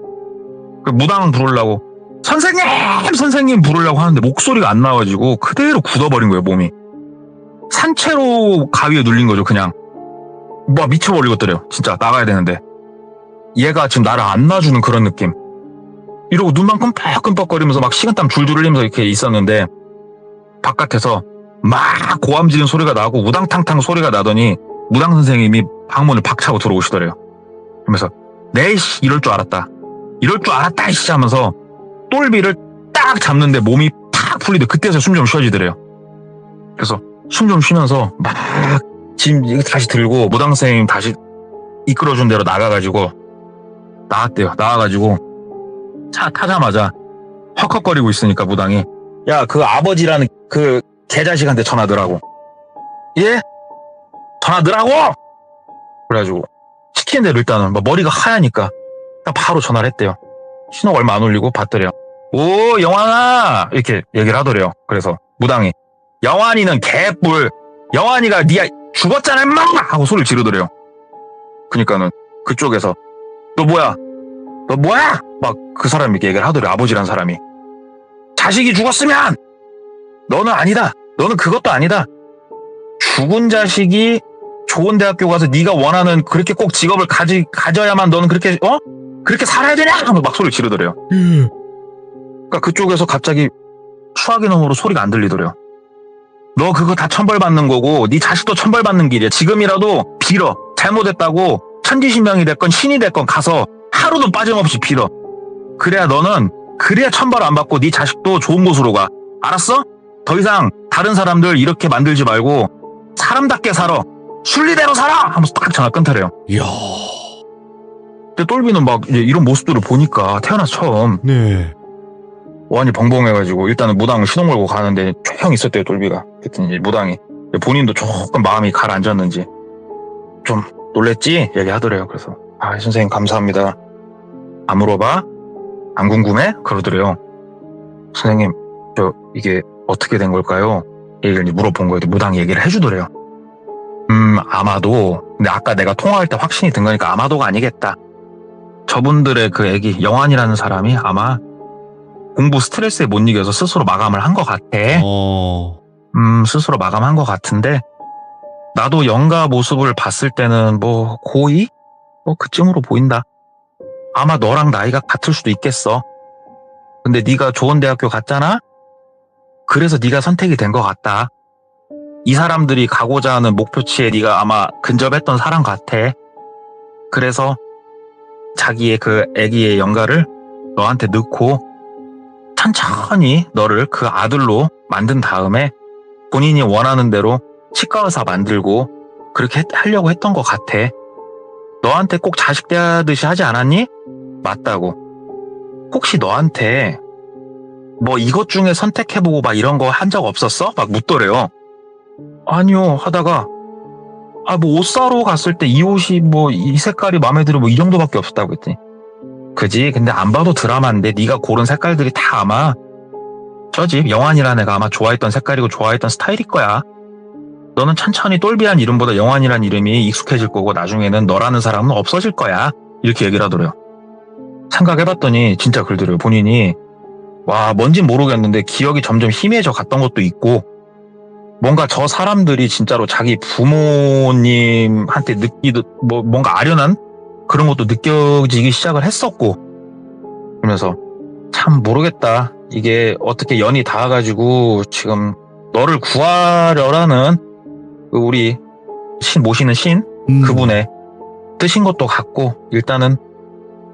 그 무당 부르려고 선생님 부르려고 하는데 목소리가 안 나와가지고 그대로 굳어버린 거예요. 몸이 산채로 가위에 눌린 거죠. 그냥 뭐 미쳐버리겠더래요. 진짜 나가야 되는데 얘가 지금 나를 안 놔주는 그런 느낌. 이러고 눈만 끔뻑끔뻑거리면서 막 식은땀 줄줄 흘리면서 이렇게 있었는데 바깥에서 막 고함 지르는 소리가 나고 우당탕탕 소리가 나더니 무당 선생님이 방문을 박차고 들어오시더래요. 그러면서 네이씨 이럴 줄 알았다 이씨 하면서 똘비를 딱 잡는데 몸이 팍 풀리더래. 그때서 숨 좀 쉬어지더래요. 그래서 숨 좀 쉬면서 막 짐 다시 들고 무당 선생님 다시 이끌어준 대로 나가가지고 나왔대요. 나와가지고 차 타자마자 헉헉거리고 있으니까 무당이 야 그 아버지라는 그 개자식한테 전화더라고. 예? 전화더라고! 그래가지고 시키는 대로 일단은 뭐 머리가 하얘니까 그냥 바로 전화를 했대요. 신호가 얼마 안 울리고 받더래요. 오 영환아 이렇게 얘기를 하더래요. 그래서 무당이 영환이는 개뿔 영환이가 니가 죽었잖아 임마 하고 소리를 지르더래요. 그러니까는 그쪽에서 너 뭐야 막 그 사람이 이렇게 얘기를 하더래요. 아버지란 사람이 자식이 죽었으면 너는 아니다. 너는 그것도 아니다. 죽은 자식이 좋은 대학교 가서 네가 원하는 그렇게 꼭 직업을 가져야만 너는 그렇게 그렇게 살아야 되냐 하면서 막 소리를 지르더래요. 그러니까 그쪽에서 갑자기 추하기 너머로 소리가 안 들리더래요. 너 그거 다 천벌받는 거고 네 자식도 천벌받는 길이야. 지금이라도 빌어. 잘못했다고 천지신명이 됐건 신이 됐건 가서 하루도 빠짐없이 빌어. 그래야 너는 그래야 천벌 안 받고 네 자식도 좋은 곳으로 가. 알았어? 더 이상 다른 사람들 이렇게 만들지 말고 사람답게 살아. 순리대로 살아! 하면서 딱 전화 끊더래요.
이야.
근데 똘비는 막 이제 이런 모습들을 보니까 태어나서 처음
네.
완이 벙벙해가지고 일단은 무당 신호 걸고 가는데 조용히 있었대요. 똘비가. 그랬더니 이제 무당이 본인도 조금 마음이 가라앉았는지 좀 놀랬지? 얘기하더래요. 그래서 선생님 감사합니다. 안 물어봐? 안 궁금해? 그러더래요. 선생님 저 이게 어떻게 된 걸까요? 얘기를 이제 물어본 거예요. 무당 얘기를 해주더래요. 아마도, 근데 아까 내가 통화할 때 확신이 든 거니까 아마도가 아니겠다. 저분들의 그 애기, 영환이라는 사람이 아마 공부 스트레스에 못 이겨서 스스로 마감을 한 것 같아. 스스로 마감한 것 같은데, 나도 영가 모습을 봤을 때는 뭐, 고2? 뭐, 그쯤으로 보인다. 아마 너랑 나이가 같을 수도 있겠어. 근데 네가 좋은 대학교 갔잖아? 그래서 네가 선택이 된 것 같다. 이 사람들이 가고자 하는 목표치에 네가 아마 근접했던 사람 같아. 그래서 자기의 그 아기의 영가를 너한테 넣고 천천히 너를 그 아들로 만든 다음에 본인이 원하는 대로 치과 의사 만들고 그렇게 하려고 했던 것 같아. 너한테 꼭 자식 대하듯이 하지 않았니? 맞다고. 혹시 너한테 뭐 이것 중에 선택해보고 막 이런 거 한 적 없었어? 막 묻더래요. 아니요 하다가 뭐 옷 사러 갔을 때 이 옷이 뭐 이 색깔이 마음에 들어 뭐 이 정도밖에 없었다고 했더니 그지? 근데 안 봐도 드라마인데 네가 고른 색깔들이 다 아마 저 집 영환이라는 애가 아마 좋아했던 색깔이고 좋아했던 스타일일 거야. 너는 천천히 똘비한 이름보다 영환이라는 이름이 익숙해질 거고 나중에는 너라는 사람은 없어질 거야. 이렇게 얘기를 하더래요. 생각해봤더니 진짜 그러더래요. 본인이 와 뭔진 모르겠는데 기억이 점점 희미해져 갔던 것도 있고 뭔가 저 사람들이 진짜로 자기 부모님한테 뭐 뭔가 아련한 그런 것도 느껴지기 시작을 했었고 그러면서 참 모르겠다. 이게 어떻게 연이 닿아가지고 지금 너를 구하려라는 우리 모시는 신 그분의 뜻인 것도 같고 일단은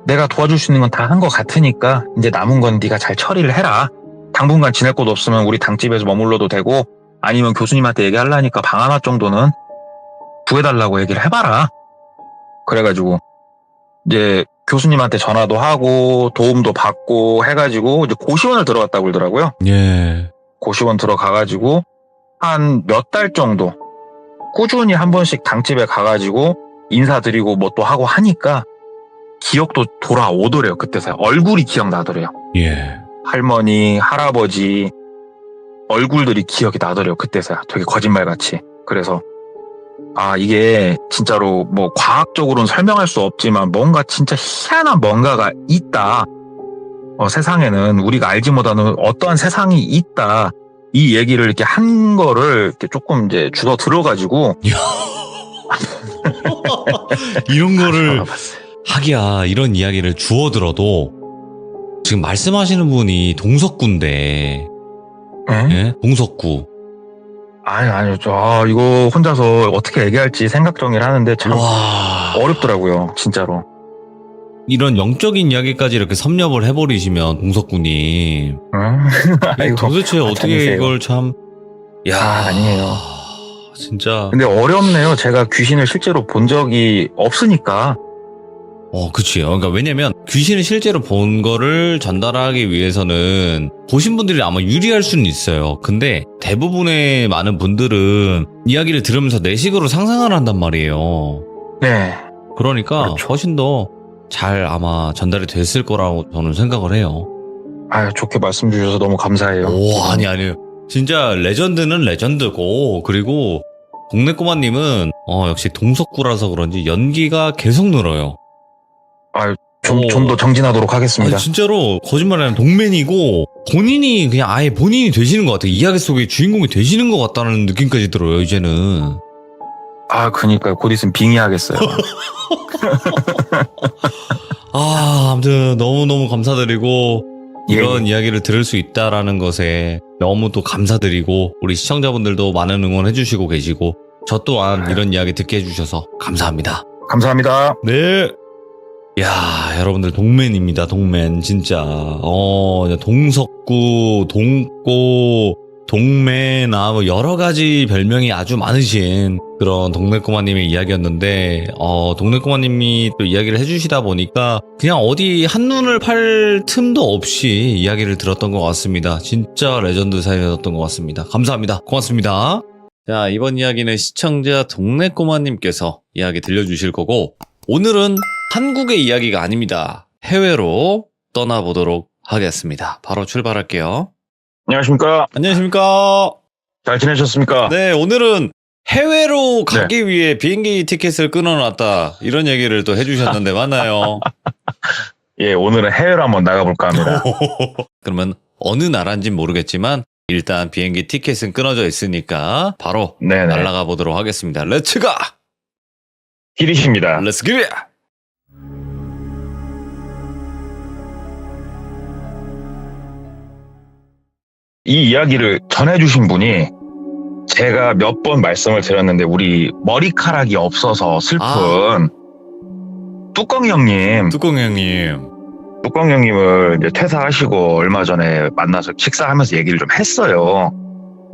내가 도와줄 수 있는 건 다 한 것 같으니까 이제 남은 건 네가 잘 처리를 해라. 당분간 지낼 곳 없으면 우리 당집에서 머물러도 되고 아니면 교수님한테 얘기하려니까 방 하나 정도는 구해달라고 얘기를 해봐라. 그래가지고 이제 교수님한테 전화도 하고 도움도 받고 해가지고 이제 고시원을 들어갔다고 그러더라고요.
예.
고시원 들어가가지고 한 몇 달 정도 꾸준히 한 번씩 당집에 가가지고 인사드리고 뭐 또 하고 하니까 기억도 돌아오더래요. 그때서야 얼굴이 기억나더래요.
예.
할머니, 할아버지 얼굴들이 기억이 나더래요. 그때서야 되게 거짓말같이. 그래서 이게 진짜로 뭐 과학적으로는 설명할 수 없지만 뭔가 진짜 희한한 뭔가가 있다. 세상에는 우리가 알지 못하는 어떠한 세상이 있다. 이 얘기를 이렇게 한 거를 이렇게 조금 이제 주워 들어가지고
이런 거를 하기야 이런 이야기를 주워 들어도 지금 말씀하시는 분이 동석구인데 예? 동석구
아니요. 이거 혼자서 어떻게 얘기할지 생각 정리를 하는데 참 어렵더라고요. 진짜로.
이런 영적인 이야기까지 이렇게 섭렵을 해버리시면 동석구님
아이고,
도대체 어떻게
아니세요.
이걸 참
아니에요.
진짜
근데 어렵네요. 제가 귀신을 실제로 본 적이 없으니까.
그치요. 그러니까 왜냐면 귀신을 실제로 본 거를 전달하기 위해서는 보신 분들이 아마 유리할 수는 있어요. 근데 대부분의 많은 분들은 이야기를 들으면서 내식으로 상상을 한단 말이에요.
네.
그러니까
그렇죠.
훨씬 더 잘 아마 전달이 됐을 거라고 저는 생각을 해요.
좋게 말씀 주셔서 너무 감사해요.
아니에요. 진짜 레전드는 레전드고 그리고 동네꼬마님은 역시 동석구라서 그런지 연기가 계속 늘어요.
좀 더 정진하도록 하겠습니다.
진짜로 거짓말 아니라 동맨이고 본인이 그냥 아예 본인이 되시는 것 같아요. 이야기 속의 주인공이 되시는 것 같다는 느낌까지 들어요 이제는.
그니까요. 곧 있으면 빙의하겠어요.
아무튼 너무너무 감사드리고 이런 이야기를 들을 수 있다라는 것에 너무 또 감사드리고 우리 시청자분들도 많은 응원해주시고 계시고 저 또한 이런 이야기 듣게 해주셔서 감사합니다.
감사합니다.
네. 야, 여러분들 동맨입니다. 동맨 진짜. 동석구, 동꼬, 동맨, 뭐 여러 가지 별명이 아주 많으신 그런 동네꼬마님의 이야기였는데 동네꼬마님이 또 이야기를 해주시다 보니까 그냥 어디 한눈을 팔 틈도 없이 이야기를 들었던 것 같습니다. 진짜 레전드 사연이었던 것 같습니다. 감사합니다. 고맙습니다. 자, 이번 이야기는 시청자 동네꼬마님께서 이야기 들려주실 거고 오늘은 한국의 이야기가 아닙니다. 해외로 떠나보도록 하겠습니다. 바로 출발할게요.
안녕하십니까?
안녕하십니까?
잘 지내셨습니까?
네, 오늘은 해외로 가기 위해 비행기 티켓을 끊어놨다. 이런 얘기를 또 해주셨는데 맞나요?
예, 오늘은 해외로 한번 나가볼까 합니다.
그러면 어느 나라인지는 모르겠지만 일단 비행기 티켓은 끊어져 있으니까 바로
네네.
날아가 보도록 하겠습니다. 렛츠 가!
길이십니다.
렛츠 기릿!
이 이야기를 전해주신 분이 제가 몇 번 말씀을 드렸는데 우리 머리카락이 없어서 슬픈 뚜껑이 형님.
뚜껑 형님.
뚜껑 형님을 이제 퇴사하시고 얼마 전에 만나서 식사하면서 얘기를 좀 했어요.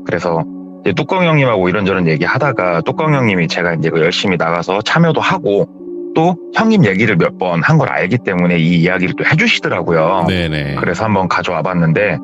그래서 이제 뚜껑 형님하고 이런저런 얘기 하다가 뚜껑 형님이 제가 이제 열심히 나가서 참여도 하고 또 형님 얘기를 몇 번 한 걸 알기 때문에 이 이야기를 또 해주시더라고요.
네네.
그래서 한번 가져와 봤는데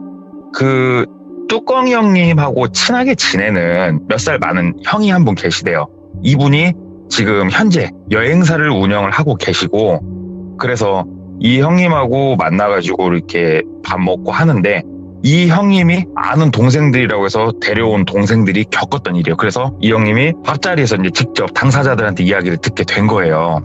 그 뚜껑 형님하고 친하게 지내는 몇 살 많은 형이 한 분 계시대요. 이분이 지금 현재 여행사를 운영을 하고 계시고 그래서 이 형님하고 만나가지고 이렇게 밥 먹고 하는데 이 형님이 아는 동생들이라고 해서 데려온 동생들이 겪었던 일이에요. 그래서 이 형님이 밥자리에서 이제 직접 당사자들한테 이야기를 듣게 된 거예요.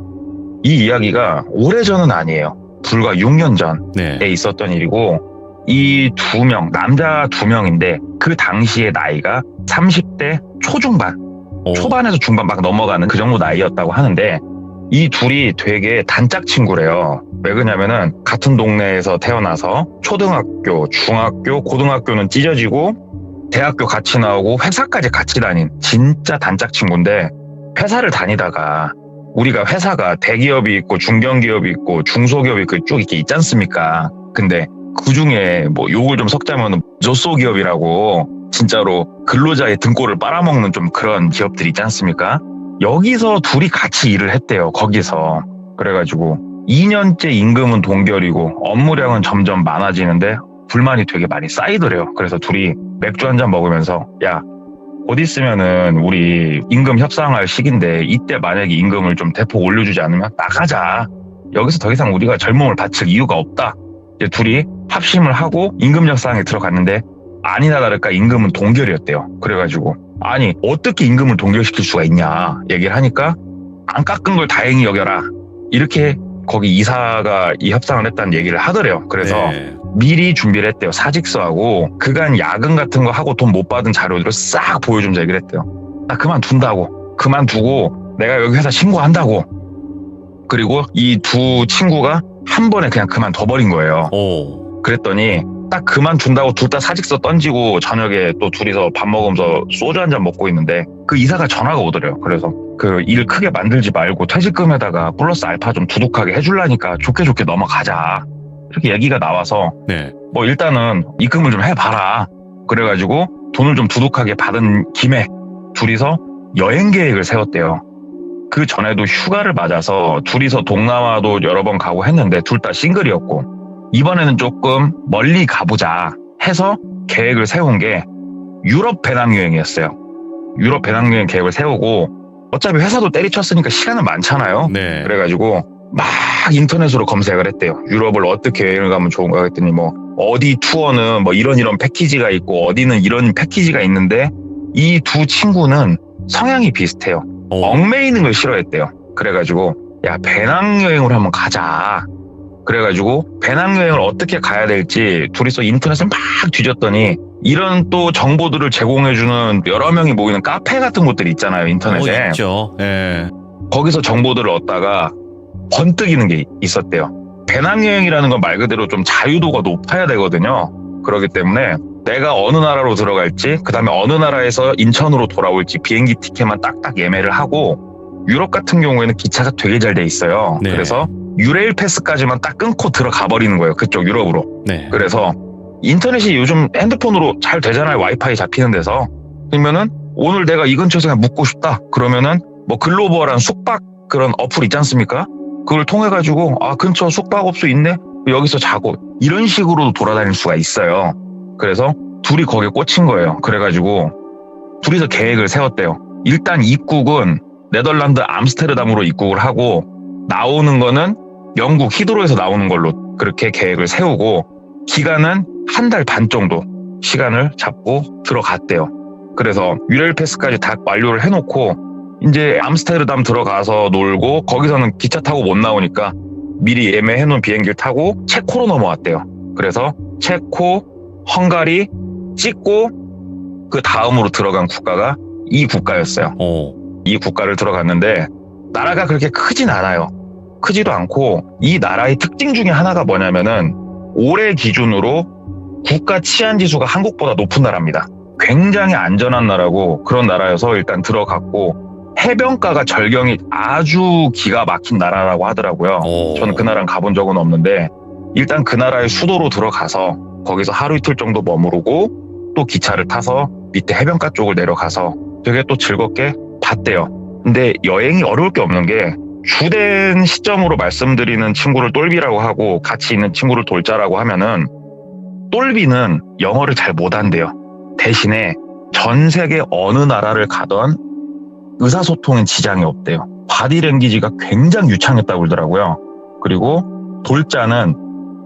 이 이야기가 오래전은 아니에요. 불과 6년 전에
네.
있었던 일이고 이 두 명, 남자 두 명인데 그 당시의 나이가 30대 초중반, 초반에서 중반 막 넘어가는 그 정도 나이였다고 하는데 이 둘이 되게 단짝 친구래요. 왜 그러냐면은 같은 동네에서 태어나서 초등학교, 중학교, 고등학교는 찢어지고 대학교 같이 나오고 회사까지 같이 다닌 진짜 단짝 친구인데 회사를 다니다가 우리가 회사가 대기업이 있고 중견기업이 있고 중소기업이 있고 쭉 이렇게 있지 않습니까? 근데 그 중에 뭐 욕을 좀 섞자면 조소기업이라고 진짜로 근로자의 등골을 빨아먹는 좀 그런 기업들이 있지 않습니까? 여기서 둘이 같이 일을 했대요. 거기서. 그래가지고 2년째 임금은 동결이고 업무량은 점점 많아지는데 불만이 되게 많이 쌓이더래요. 그래서 둘이 맥주 한잔 먹으면서 야, 곧 있으면은 우리 임금 협상할 시기인데 이때 만약에 임금을 좀 대폭 올려주지 않으면 나가자. 여기서 더 이상 우리가 젊음을 바칠 이유가 없다. 이제 둘이 합심을 하고 임금 협상에 들어갔는데 아니나 다를까 임금은 동결이었대요. 그래가지고 아니 어떻게 임금을 동결시킬 수가 있냐 얘기를 하니까 안 깎은 걸 다행히 여겨라. 이렇게 거기 이사가 이 협상을 했다는 얘기를 하더래요. 그래서 미리 준비를 했대요. 사직서하고 그간 야근 같은 거 하고 돈 못 받은 자료들을 싹 보여주면서 얘기를 했대요. 나 그만둔다고. 그만두고 내가 여기 회사 신고한다고. 그리고 이 두 친구가 한 번에 그냥 그만둬버린 거예요. 그랬더니 딱 그만둔다고 둘 다 사직서 던지고 저녁에 또 둘이서 밥 먹으면서 소주 한잔 먹고 있는데 그 이사가 전화가 오더래요. 그래서 그 일 크게 만들지 말고 퇴직금에다가 플러스 알파 좀 두둑하게 해주려니까 좋게 넘어가자. 이렇게 얘기가 나와서 뭐 일단은 입금을 좀 해봐라. 그래가지고 돈을 좀 두둑하게 받은 김에 둘이서 여행 계획을 세웠대요. 그 전에도 휴가를 맞아서 둘이서 동남아도 여러 번 가고 했는데 둘 다 싱글이었고 이번에는 조금 멀리 가보자 해서 계획을 세운 게 유럽 배낭여행이었어요. 유럽 배낭여행 계획을 세우고 어차피 회사도 때리쳤으니까 시간은 많잖아요. 그래가지고 막 인터넷으로 검색을 했대요. 유럽을 어떻게 여행을 가면 좋은가 했더니 뭐 어디 투어는 뭐 이런 패키지가 있고 어디는 이런 패키지가 있는데 이 두 친구는 성향이 비슷해요. 얽매이는 걸 싫어했대요. 그래가지고 야 배낭여행으로 한번 가자. 그래가지고 배낭여행을 어떻게 가야 될지 둘이서 인터넷을 막 뒤졌더니 이런 또 정보들을 제공해주는 여러 명이 모이는 카페 같은 곳들이 있잖아요. 인터넷에.
있죠.
거기서 정보들을 얻다가 번뜩이는 게 있었대요. 배낭여행이라는 건 말 그대로 좀 자유도가 높아야 되거든요. 그렇기 때문에 내가 어느 나라로 들어갈지 그 다음에 어느 나라에서 인천으로 돌아올지 비행기 티켓만 딱딱 예매를 하고 유럽 같은 경우에는 기차가 되게 잘 돼 있어요. 그래서 유레일 패스까지만 딱 끊고 들어가 버리는 거예요. 그쪽 유럽으로. 그래서 인터넷이 요즘 핸드폰으로 잘 되잖아요. 와이파이 잡히는 데서. 그러면은 오늘 내가 이 근처에서 그냥 묵고 싶다. 그러면은 뭐 글로벌한 숙박 그런 어플 있지 않습니까? 그걸 통해 가지고 아 근처 숙박업소 있네. 여기서 자고 이런 식으로도 돌아다닐 수가 있어요. 그래서 둘이 거기에 꽂힌 거예요. 그래가지고 둘이서 계획을 세웠대요. 일단 입국은 네덜란드 암스테르담으로 입국을 하고 나오는 거는 영국 히드로에서 나오는 걸로 그렇게 계획을 세우고 기간은 한 달 반 정도 시간을 잡고 들어갔대요. 그래서 유레일 패스까지 다 완료를 해놓고 이제 암스테르담 들어가서 놀고 거기서는 기차 타고 못 나오니까 미리 예매해놓은 비행기를 타고 체코로 넘어왔대요. 그래서 체코, 헝가리 찍고 그 다음으로 들어간 국가가 이 국가였어요. 이 국가를 들어갔는데 나라가 그렇게 크진 않아요. 크지도 않고 이 나라의 특징 중에 하나가 뭐냐면은 올해 기준으로 국가 치안 지수가 한국보다 높은 나라입니다. 굉장히 안전한 나라고 그런 나라여서 일단 들어갔고 해변가가 절경이 아주 기가 막힌 나라라고 하더라고요. 저는 그 나라는 가본 적은 없는데 일단 그 나라의 수도로 들어가서 거기서 하루 이틀 정도 머무르고 또 기차를 타서 밑에 해변가 쪽을 내려가서 되게 또 즐겁게 봤대요. 근데 여행이 어려울 게 없는 게 주된 시점으로 말씀드리는 친구를 똘비라고 하고 같이 있는 친구를 돌자라고 하면은 똘비는 영어를 잘 못한대요. 대신에 전 세계 어느 나라를 가던 의사소통엔 지장이 없대요. 바디랭귀지가 굉장히 유창했다고 그러더라고요. 그리고 돌자는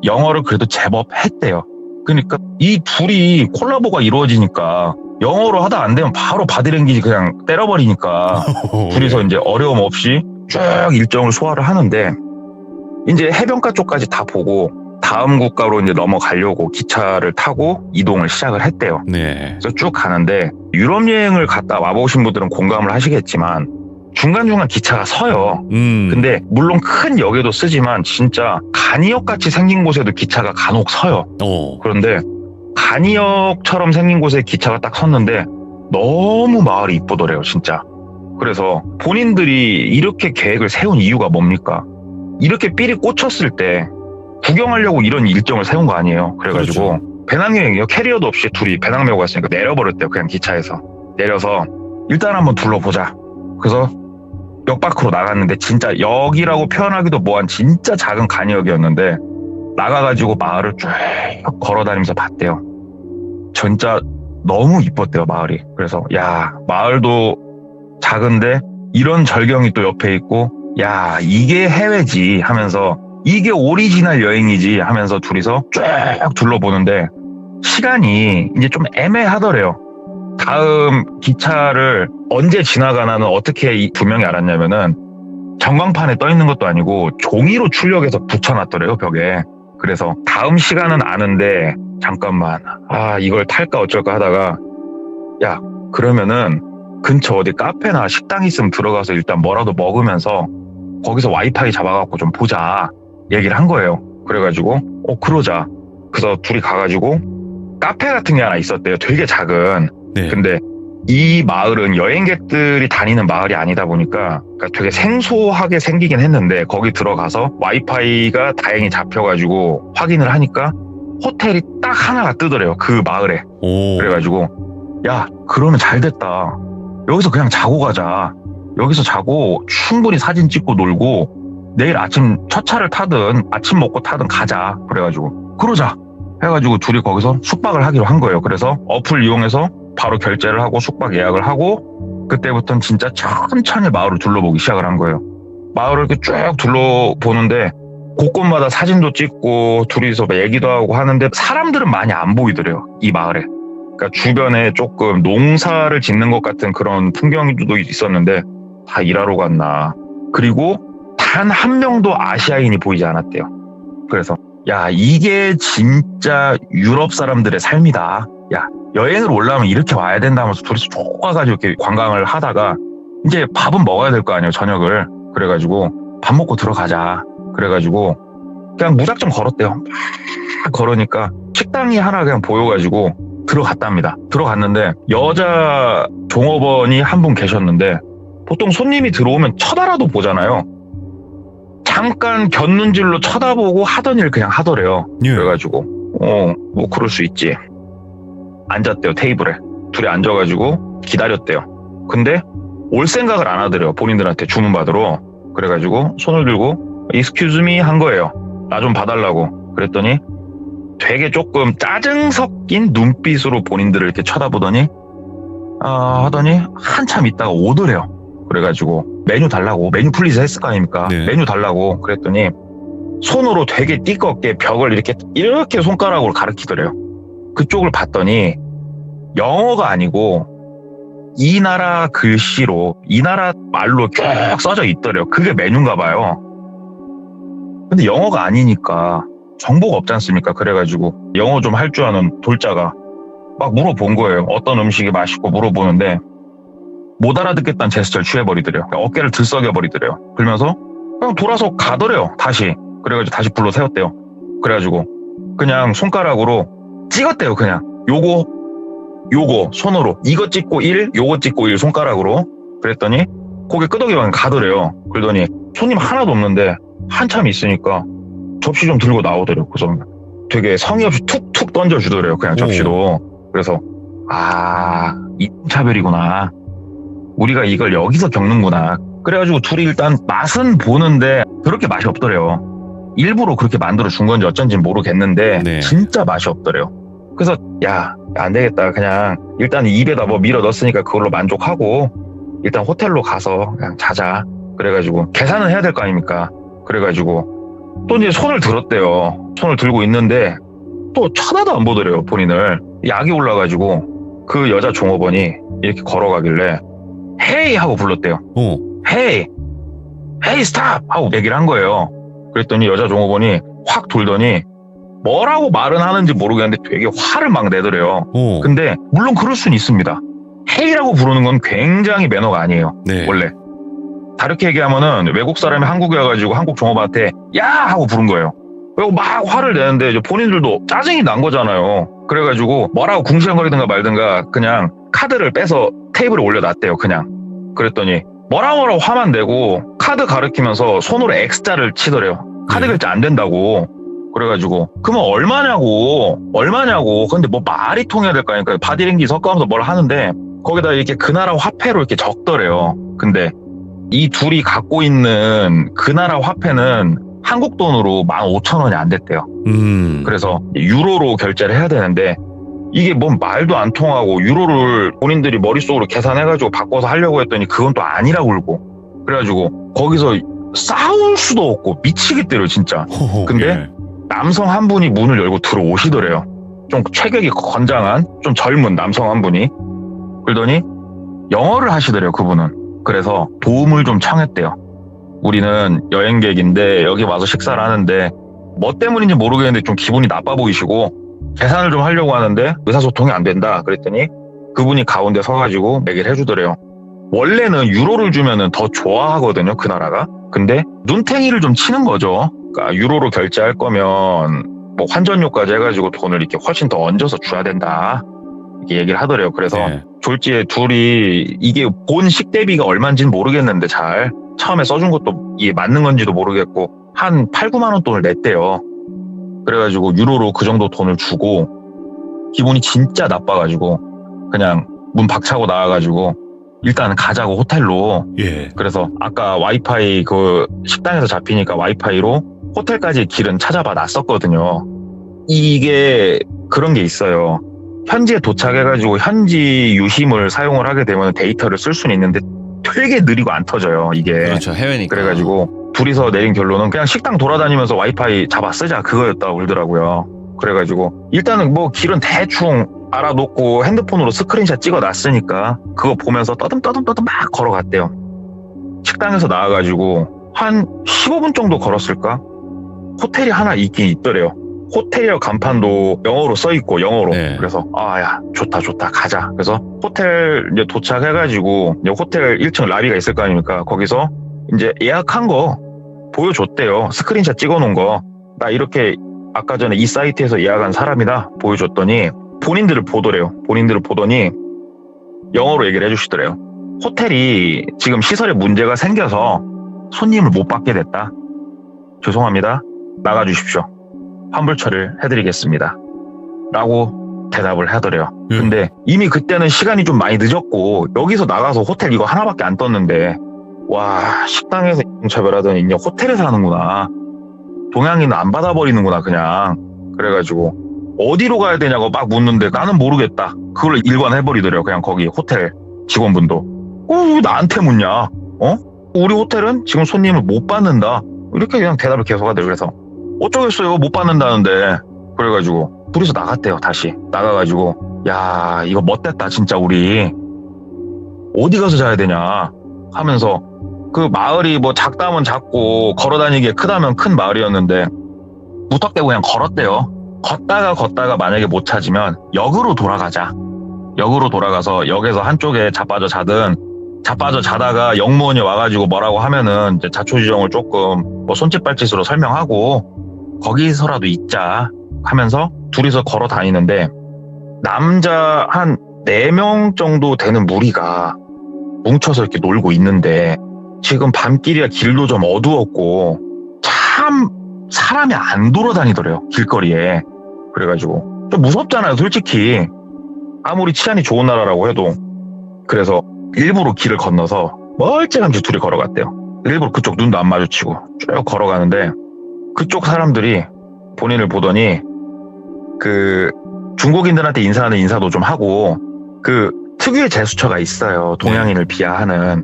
영어를 그래도 제법 했대요. 그러니까 이 둘이 콜라보가 이루어지니까 영어로 하다 안 되면 바로 바디랭귀지 그냥 때려버리니까 둘이서 이제 어려움 없이 쭉 일정을 소화를 하는데 이제 해변가 쪽까지 다 보고 다음 국가로 이제 넘어가려고 기차를 타고 이동을 시작을 했대요.
네.
그래서 쭉 가는데 유럽 여행을 갔다 와보신 분들은 공감을 하시겠지만 중간중간 기차가 서요. 근데 물론 큰 역에도 쓰지만 진짜 간이역 같이 생긴 곳에도 기차가 간혹 서요. 그런데 간이역처럼 생긴 곳에 기차가 딱 섰는데 너무 마을이 이쁘더래요, 진짜. 그래서 본인들이 이렇게 계획을 세운 이유가 뭡니까? 이렇게 삘이 꽂혔을 때 구경하려고 이런 일정을 세운 거 아니에요. 그래가지고 그렇죠. 배낭여행이요. 캐리어도 없이 둘이 배낭 메고 갔으니까 내려버렸대요. 그냥 기차에서. 내려서 일단 한번 둘러보자. 그래서 역 밖으로 나갔는데 진짜 역이라고 표현하기도 뭐한 진짜 작은 간이역이었는데 나가가지고 마을을 쭉 걸어다니면서 봤대요. 진짜 너무 이뻤대요, 마을이. 그래서 야, 마을도 작은데 이런 절경이 또 옆에 있고 야, 이게 해외지 하면서 이게 오리지널 여행이지 하면서 둘이서 쭉 둘러보는데 시간이 이제 좀 애매하더래요. 다음 기차를 언제 지나가나는 어떻게 이 두 명이 알았냐면은 전광판에 떠 있는 것도 아니고 종이로 출력해서 붙여놨더래요, 벽에. 그래서 다음 시간은 아는데 잠깐만, 이걸 탈까 어쩔까 하다가 야, 그러면은 근처 어디 카페나 식당 있으면 들어가서 일단 뭐라도 먹으면서 거기서 와이파이 잡아갖고 좀 보자 얘기를 한 거예요. 그래가지고 그러자. 그래서 둘이 가가지고 카페 같은 게 하나 있었대요. 되게 작은.
네.
근데 이 마을은 여행객들이 다니는 마을이 아니다 보니까 그러니까 되게 생소하게 생기긴 했는데 거기 들어가서 와이파이가 다행히 잡혀가지고 확인을 하니까 호텔이 딱 하나가 뜨더래요. 그 마을에. 그래가지고 야, 그러면 잘 됐다. 여기서 그냥 자고 가자. 여기서 자고 충분히 사진 찍고 놀고 내일 아침 첫 차를 타든 아침 먹고 타든 가자. 그래가지고 그러자 해가지고 둘이 거기서 숙박을 하기로 한 거예요. 그래서 어플 이용해서 바로 결제를 하고 숙박 예약을 하고 그때부터는 진짜 천천히 마을을 둘러보기 시작을 한 거예요. 마을을 이렇게 쭉 둘러보는데 곳곳마다 사진도 찍고 둘이서 얘기도 하고 하는데 사람들은 많이 안 보이더래요, 이 마을에. 그러니까 주변에 조금 농사를 짓는 것 같은 그런 풍경도 있었는데 다 일하러 갔나. 그리고 단 한 명도 아시아인이 보이지 않았대요. 그래서 야, 이게 진짜 유럽 사람들의 삶이다. 야, 여행을 올라오면 이렇게 와야 된다 하면서 둘이서 쭉 가가지고 이렇게 관광을 하다가 이제 밥은 먹어야 될 거 아니에요, 저녁을. 그래가지고 밥 먹고 들어가자. 그래가지고 그냥 무작정 걸었대요. 막 걸으니까 식당이 하나 그냥 보여가지고 들어갔답니다. 들어갔는데 여자 종업원이 한 분 계셨는데 보통 손님이 들어오면 쳐다라도 보잖아요. 잠깐 곁눈질로 쳐다보고 하던 일 그냥 하더래요. 그래가지고 뭐 그럴 수 있지. 앉았대요, 테이블에. 둘이 앉아가지고 기다렸대요. 근데 올 생각을 안 하더래요, 본인들한테 주문 받으러. 그래가지고 손을 들고 excuse me 한 거예요. 나 좀 봐달라고. 그랬더니 되게 조금 짜증 섞인 눈빛으로 본인들을 이렇게 쳐다보더니 하더니 한참 있다가 오더래요. 그래가지고 메뉴 달라고, 메뉴 플리즈 했을 거 아닙니까?
네.
메뉴 달라고 그랬더니 손으로 되게 띠껍게 벽을 이렇게 손가락으로 가리키더래요. 그쪽을 봤더니 영어가 아니고 이 나라 글씨로 이 나라 말로 쭉 써져 있더래요. 그게 메뉴인가 봐요. 근데 영어가 아니니까 정보가 없지 않습니까? 그래가지고 영어 좀 할 줄 아는 돌자가 막 물어본 거예요. 어떤 음식이 맛있고 물어보는데 못 알아듣겠다는 제스처를 취해버리더래요. 어깨를 들썩여버리더래요. 그러면서 그냥 돌아서 가더래요. 다시. 그래가지고 다시 불러 세웠대요. 그래가지고 그냥 손가락으로 찍었대요. 그냥 요거 손으로 이거 찍고 1 요거 찍고 1 손가락으로. 그랬더니 고개 끄덕이면 가더래요. 그러더니 손님 하나도 없는데 한참 있으니까 접시 좀 들고 나오더래요. 그래서 되게 성의 없이 툭툭 던져주더래요. 그냥 접시도. 그래서 이차별이구나. 우리가 이걸 여기서 겪는구나. 그래가지고 둘이 일단 맛은 보는데 그렇게 맛이 없더래요. 일부러 그렇게 만들어 준 건지 어쩐지 모르겠는데
네.
진짜 맛이 없더래요. 그래서 야 안 되겠다. 그냥 일단 입에다 뭐 밀어 넣었으니까 그걸로 만족하고 일단 호텔로 가서 그냥 자자. 그래가지고 계산은 해야 될 거 아닙니까? 그래가지고 또 이제 손을 들었대요. 손을 들고 있는데 또 쳐다도 안 보더래요. 본인을. 약이 올라가지고 그 여자 종업원이 이렇게 걸어가길래 헤이 하고 불렀대요. 헤이 스탑 하고 얘기를 한 거예요. 그랬더니 여자 종업원이 확 돌더니 뭐라고 말은 하는지 모르겠는데 되게 화를 막 내더래요. 근데 물론 그럴 수는 있습니다. 헤이라고 부르는 건 굉장히 매너가 아니에요.
네.
원래. 다르게 얘기하면은 외국 사람이 한국에 와가지고 한국 종업한테 야 하고 부른 거예요. 그리고 막 화를 내는데 이제 본인들도 짜증이 난 거잖아요. 그래가지고 뭐라고 궁시렁거리든가 말든가 그냥 카드를 빼서 테이블에 올려놨대요. 그냥. 그랬더니 뭐라고 화만 내고 카드 가리키면서 손으로 X자를 치더래요. 카드 결제 안 된다고. 그래가지고 그러면 얼마냐고. 근데 뭐 말이 통해야 될 거 아니까 바디랭귀지 섞어가면서 뭘 하는데 거기다 이렇게 그 나라 화폐로 이렇게 적더래요. 근데 이 둘이 갖고 있는 그 나라 화폐는 한국 돈으로 15,000원이 안 됐대요. 그래서 유로로 결제를 해야 되는데 이게 뭔 말도 안 통하고 유로를 본인들이 머릿속으로 계산해가지고 바꿔서 하려고 했더니 그건 또 아니라고 그러고 그래가지고 거기서 싸울 수도 없고 미치겠대요 진짜. 근데 남성 한 분이 문을 열고 들어오시더래요. 좀 체격이 건장한 좀 젊은 남성 한 분이. 그러더니 영어를 하시더래요 그분은. 그래서 도움을 좀 청했대요. 우리는 여행객인데 여기 와서 식사를 하는데 뭐 때문인지 모르겠는데 좀 기분이 나빠 보이시고 계산을 좀 하려고 하는데 의사소통이 안 된다. 그랬더니 그분이 가운데 서가지고 얘기를 해주더래요. 원래는 유로를 주면은 더 좋아하거든요 그 나라가. 근데 눈탱이를 좀 치는 거죠. 그러니까 유로로 결제할 거면 뭐 환전료까지 해가지고 돈을 이렇게 훨씬 더 얹어서 줘야 된다. 이렇게 얘기를 하더래요. 그래서 졸지에 둘이 이게 본 식대비가 얼마인지는 모르겠는데 잘 처음에 써준 것도 이게 맞는 건지도 모르겠고 한 8, 9만 원 돈을 냈대요. 그래가지고 유로로 그 정도 돈을 주고 기분이 진짜 나빠가지고 그냥 문 박차고 나와가지고 일단 가자고 호텔로. 그래서 아까 와이파이 그 식당에서 잡히니까 와이파이로 호텔까지 길은 찾아봐 놨었거든요. 이게 그런 게 있어요. 현지에 도착해가지고 현지 유심을 사용을 하게 되면 데이터를 쓸 수는 있는데 되게 느리고 안 터져요 이게.
그렇죠. 해외니까.
그래가지고 둘이서 내린 결론은 그냥 식당 돌아다니면서 와이파이 잡아 쓰자 그거였다고 그러더라고요. 그래가지고 일단은 뭐 길은 대충 알아놓고 핸드폰으로 스크린샷 찍어놨으니까 그거 보면서 떠듬 막 걸어갔대요. 식당에서 나와가지고 한 15분 정도 걸었을까? 호텔이 하나 있긴 있더래요. 호텔이어 간판도 영어로 써있고 영어로. 그래서 야 좋다 가자. 그래서 호텔 이제 도착해가지고 이제 호텔 1층 라비가 있을 거 아닙니까? 거기서 이제 예약한 거 보여줬대요. 스크린샷 찍어놓은 거. 나 이렇게 아까 전에 이 사이트에서 예약한 사람이다 보여줬더니 본인들을 보더래요. 본인들을 보더니 영어로 얘기를 해주시더래요. 호텔이 지금 시설에 문제가 생겨서 손님을 못 받게 됐다. 죄송합니다. 나가주십시오. 환불 처리를 해드리겠습니다. 라고 대답을 하더래요. 근데 이미 그때는 시간이 좀 많이 늦었고 여기서 나가서 호텔 이거 하나밖에 안 떴는데 와 식당에서 인차별하더니 이제 호텔에서 하는구나. 동양인은 안 받아버리는구나 그냥. 그래가지고 어디로 가야 되냐고 막 묻는데 나는 모르겠다. 그걸 일관해버리더래요. 그냥 거기 호텔 직원분도. 왜 나한테 묻냐? 우리 호텔은 지금 손님을 못 받는다. 이렇게 그냥 대답을 계속 하더래요. 그래서 어쩌겠어요 못 받는다는데. 그래가지고 둘이서 나갔대요. 다시 나가가지고 야 이거 못됐다 진짜 우리 어디 가서 자야 되냐 하면서 그 마을이 뭐 작다면 작고 걸어다니기에 크다면 큰 마을이었는데 무턱대고 그냥 걸었대요. 걷다가 만약에 못 찾으면 역으로 돌아가자. 역으로 돌아가서 역에서 한쪽에 자빠져 자든 자빠져 자다가 역무원이 와가지고 뭐라고 하면은 이제 자초지종을 조금 뭐 손짓 발짓으로 설명하고 거기서라도 있자 하면서 둘이서 걸어 다니는데 남자 한 4명 정도 되는 무리가 뭉쳐서 이렇게 놀고 있는데 지금 밤길이야 길도 좀 어두웠고 참 사람이 안 돌아다니더래요. 길거리에. 그래가지고 좀 무섭잖아요. 솔직히. 아무리 치안이 좋은 나라라고 해도. 그래서 일부러 길을 건너서 멀찌감치 둘이 걸어갔대요. 일부러 그쪽 눈도 안 마주치고 쭉 걸어가는데 그쪽 사람들이 본인을 보더니 그 중국인들한테 인사하는 인사도 좀 하고 그 특유의 제스처가 있어요. 동양인을 비하하는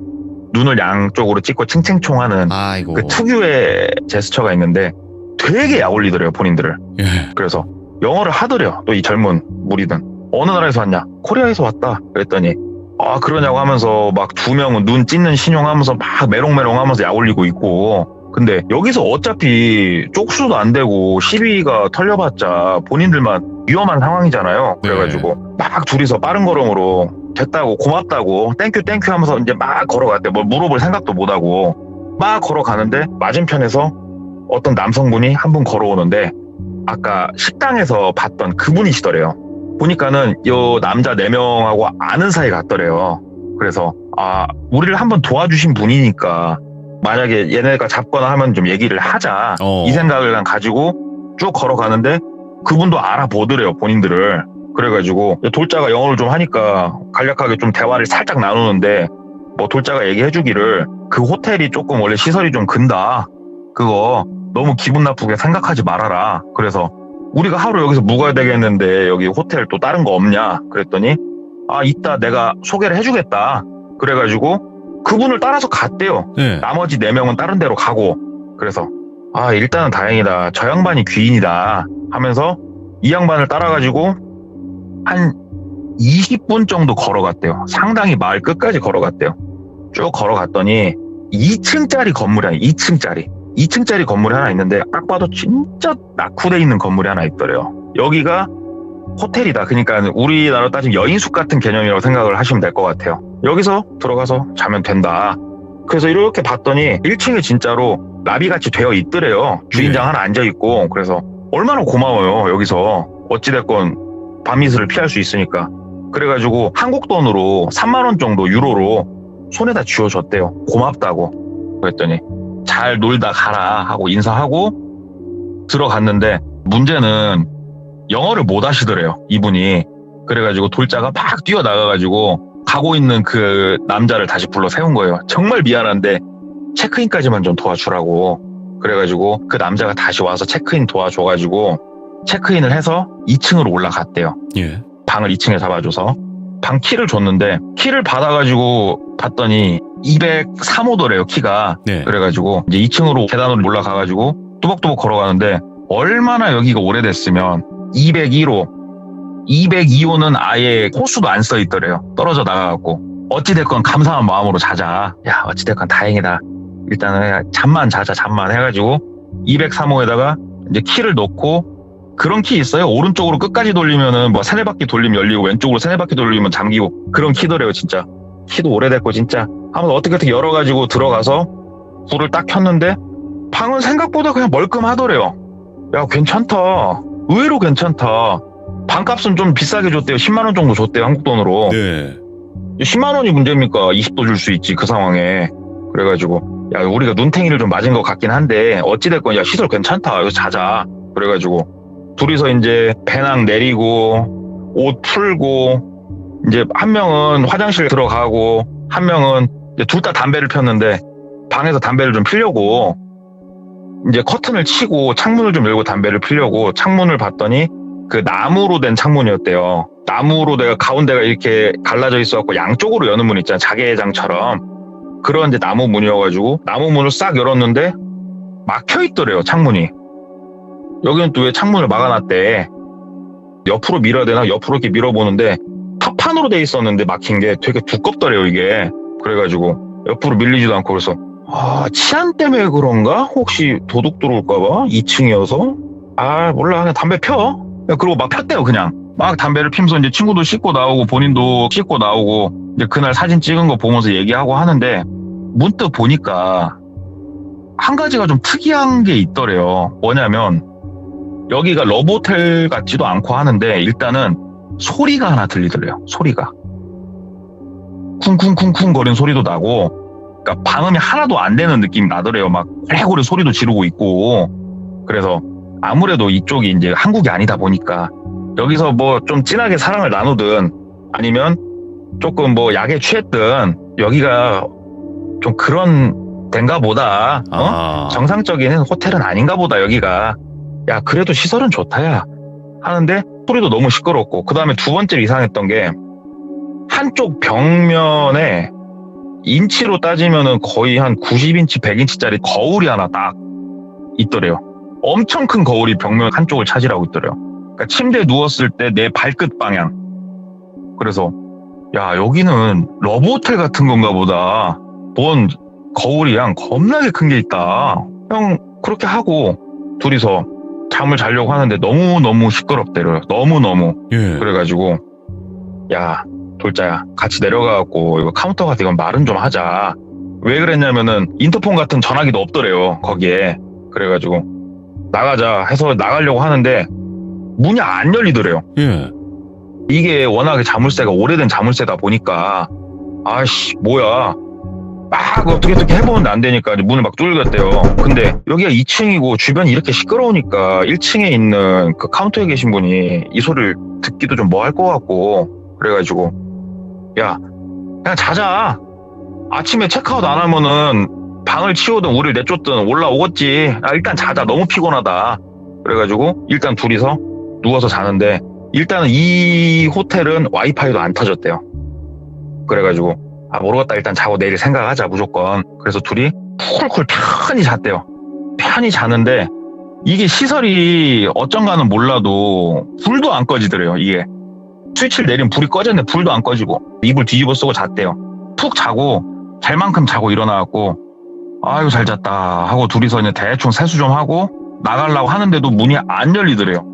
눈을 양쪽으로 찍고 칭칭총하는
아이고.
그 특유의 제스처가 있는데 되게 약올리더래요 본인들을.
예.
그래서 영어를 하더래요. 또 이 젊은 무리든 어느 나라에서 왔냐? 코리아에서 왔다. 그랬더니 아 그러냐고 하면서 막 2명은 눈 찢는 신용하면서 막 메롱메롱하면서 약올리고 있고 근데 여기서 어차피 쪽수도 안 되고 시비가 털려봤자 본인들만 위험한 상황이잖아요. 그래가지고 막 둘이서 빠른 걸음으로 됐다고 고맙다고 땡큐 하면서 이제 막 걸어갔대. 뭘 물어볼 생각도 못하고 막 걸어가는데 맞은편에서 어떤 남성분이 한 분 걸어오는데 아까 식당에서 봤던 그분이시더래요. 보니까는 요 남자 4명하고 아는 사이 같더래요. 그래서 아 우리를 한번 도와주신 분이니까 만약에 얘네가 잡거나 하면 좀 얘기를 하자 이 생각을 난 가지고 쭉 걸어가는데 그분도 알아보더래요 본인들을. 그래가지고 돌자가 영어를 좀 하니까 간략하게 좀 대화를 살짝 나누는데 뭐 돌자가 얘기해주기를 그 호텔이 조금 원래 시설이 좀 근다. 그거 너무 기분 나쁘게 생각하지 말아라. 그래서 우리가 하루 여기서 묵어야 되겠는데 여기 호텔 또 다른 거 없냐? 그랬더니 아 이따 내가 소개를 해주겠다. 그래가지고 그분을 따라서 갔대요.
네.
나머지 4명은 다른 데로 가고. 그래서 아 일단은 다행이다. 저 양반이 귀인이다 하면서 이 양반을 따라가지고 한 20분 정도 걸어갔대요. 상당히 마을 끝까지 걸어갔대요. 쭉 걸어갔더니 2층짜리 건물이 아니에요. 2층짜리 건물이 하나 있는데 딱 봐도 진짜 낙후돼 있는 건물이 하나 있더래요. 여기가 호텔이다. 그러니까 우리나라로 따지면 여인숙 같은 개념이라고 생각을 하시면 될 것 같아요. 여기서 들어가서 자면 된다. 그래서 이렇게 봤더니 1층에 진짜로 나비같이 되어 있더래요. 주인장 하나 앉아있고. 그래서 얼마나 고마워요. 여기서 어찌됐건 밤이슬을 피할 수 있으니까. 그래가지고 한국 돈으로 3만 원 정도 유로로 손에다 쥐어줬대요. 고맙다고. 그랬더니 잘 놀다 가라 하고 인사하고 들어갔는데 문제는 영어를 못 하시더래요. 이분이. 그래가지고 돌자가 막 뛰어나가가지고 가고 있는 그 남자를 다시 불러 세운 거예요. 정말 미안한데 체크인까지만 좀 도와주라고. 그래가지고 그 남자가 다시 와서 체크인 도와줘가지고 체크인을 해서 2층으로 올라갔대요.
예.
방을 2층에 잡아줘서 방 키를 줬는데 키를 받아가지고 봤더니 203호더래요 키가.
네.
그래가지고 이제 2층으로 계단으로 올라가가지고 뚜벅뚜벅 걸어가는데 얼마나 여기가 오래됐으면 202호는 아예 호수도 안 써 있더래요. 떨어져 나가갖고 어찌됐건 감사한 마음으로 자자. 야 어찌됐건 다행이다. 일단은 잠만 자자 잠만 해가지고 203호에다가 이제 키를 넣고 그런 키 있어요. 오른쪽으로 끝까지 돌리면은 뭐 3-4바퀴 돌리면 열리고 왼쪽으로 3-4바퀴 돌리면 잠기고 그런 키더래요 진짜. 키도 오래됐고 진짜. 아무튼 어떻게 열어가지고 들어가서 불을 딱 켰는데 방은 생각보다 그냥 멀끔하더래요. 야 괜찮다. 의외로 괜찮다. 방값은 좀 비싸게 줬대요. 10만 원 정도 줬대요 한국 돈으로.
네.
10만 원이 문제입니까? 20도 줄 수 있지 그 상황에. 그래가지고 야 우리가 눈탱이를 좀 맞은 것 같긴 한데 어찌됐건 야 시설 괜찮다. 여기서 자자. 그래가지고 둘이서 이제 배낭 내리고 옷 풀고 이제 한 명은 화장실 들어가고 한 명은 둘 다 담배를 폈는데 방에서 담배를 좀 피려고 이제 커튼을 치고 창문을 좀 열고 담배를 피려고 창문을 봤더니 그 나무로 된 창문이었대요. 나무로 내가 가운데가 이렇게 갈라져 있어갖고 양쪽으로 여는 문 있잖아. 자개장처럼. 그런 이제 나무 문이어가지고 나무 문을 싹 열었는데 막혀 있더래요 창문이. 여기는 또 왜 창문을 막아놨대. 옆으로 밀어야 되나 옆으로 이렇게 밀어보는데 합판으로 돼 있었는데 막힌 게 되게 두껍더래요 이게. 그래가지고 옆으로 밀리지도 않고 그래서 치안 때문에 그런가? 혹시 도둑 들어올까봐? 2층이어서? 몰라 그냥 담배 펴. 그리고 막 폈대요 그냥. 막 담배를 피면서 이제 친구도 씻고 나오고 본인도 씻고 나오고 이제 그날 사진 찍은 거 보면서 얘기하고 하는데 문득 보니까 한 가지가 좀 특이한 게 있더래요. 뭐냐면 여기가 러브호텔 같지도 않고 하는데 일단은 소리가 하나 들리더래요. 소리가 쿵쿵쿵쿵 거리는 소리도 나고 그러니까 방음이 하나도 안 되는 느낌이 나더래요. 막 고래고래 소리도 지르고 있고. 그래서 아무래도 이쪽이 이제 한국이 아니다 보니까 여기서 뭐 좀 진하게 사랑을 나누든 아니면 조금 뭐 약에 취했든 여기가 좀 그런 데인가 보다. 정상적인 호텔은 아닌가 보다 여기가. 야 그래도 시설은 좋다 야 하는데 소리도 너무 시끄럽고 그 다음에 두 번째로 이상했던 게 한쪽 벽면에 인치로 따지면은 거의 한 90인치 100인치짜리 거울이 하나 딱 있더래요. 엄청 큰 거울이 벽면 한쪽을 차지하고 있더래요. 그러니까 침대에 누웠을 때 내 발끝 방향. 그래서 야 여기는 러브호텔 같은 건가 보다. 뭔 거울이 양 겁나게 큰 게 있다. 형 그렇게 하고 둘이서 잠을 자려고 하는데 너무너무 시끄럽대요. 너무너무.
예.
그래가지고 야 돌자야 같이 내려가갖고 이거 카운터 가서 이건 말은 좀 하자. 왜 그랬냐면은 인터폰 같은 전화기도 없더래요 거기에. 그래가지고 나가자 해서 나가려고 하는데 문이 안 열리더래요.
예.
이게 워낙에 자물쇠가 오래된 자물쇠다 보니까 아이씨 뭐야 막 어떻게 해보는데 안 되니까 문을 막 뚫렸대요. 근데 여기가 2층이고 주변이 이렇게 시끄러우니까 1층에 있는 그 카운터에 계신 분이 이 소리를 듣기도 좀 뭐 할 것 같고 그래가지고 야 그냥 자자. 아침에 체크아웃 안 하면은 방을 치우든 우리를 내쫓든 올라오겠지. 일단 자자. 너무 피곤하다. 그래가지고 일단 둘이서 누워서 자는데 일단은 이 호텔은 와이파이도 안 터졌대요. 그래가지고 모르겠다 일단 자고 내일 생각하자 무조건. 그래서 둘이 쿨쿨 편히 잤대요. 편히 자는데 이게 시설이 어쩐가는 몰라도 불도 안 꺼지더래요. 이게 스위치를 내리면 불이 꺼졌는데 불도 안 꺼지고 이불 뒤집어 쓰고 잤대요. 푹 자고 잘 만큼 자고 일어나갖고 아유 잘 잤다 하고 둘이서 이제 대충 세수 좀 하고 나가려고 하는데도 문이 안 열리더래요.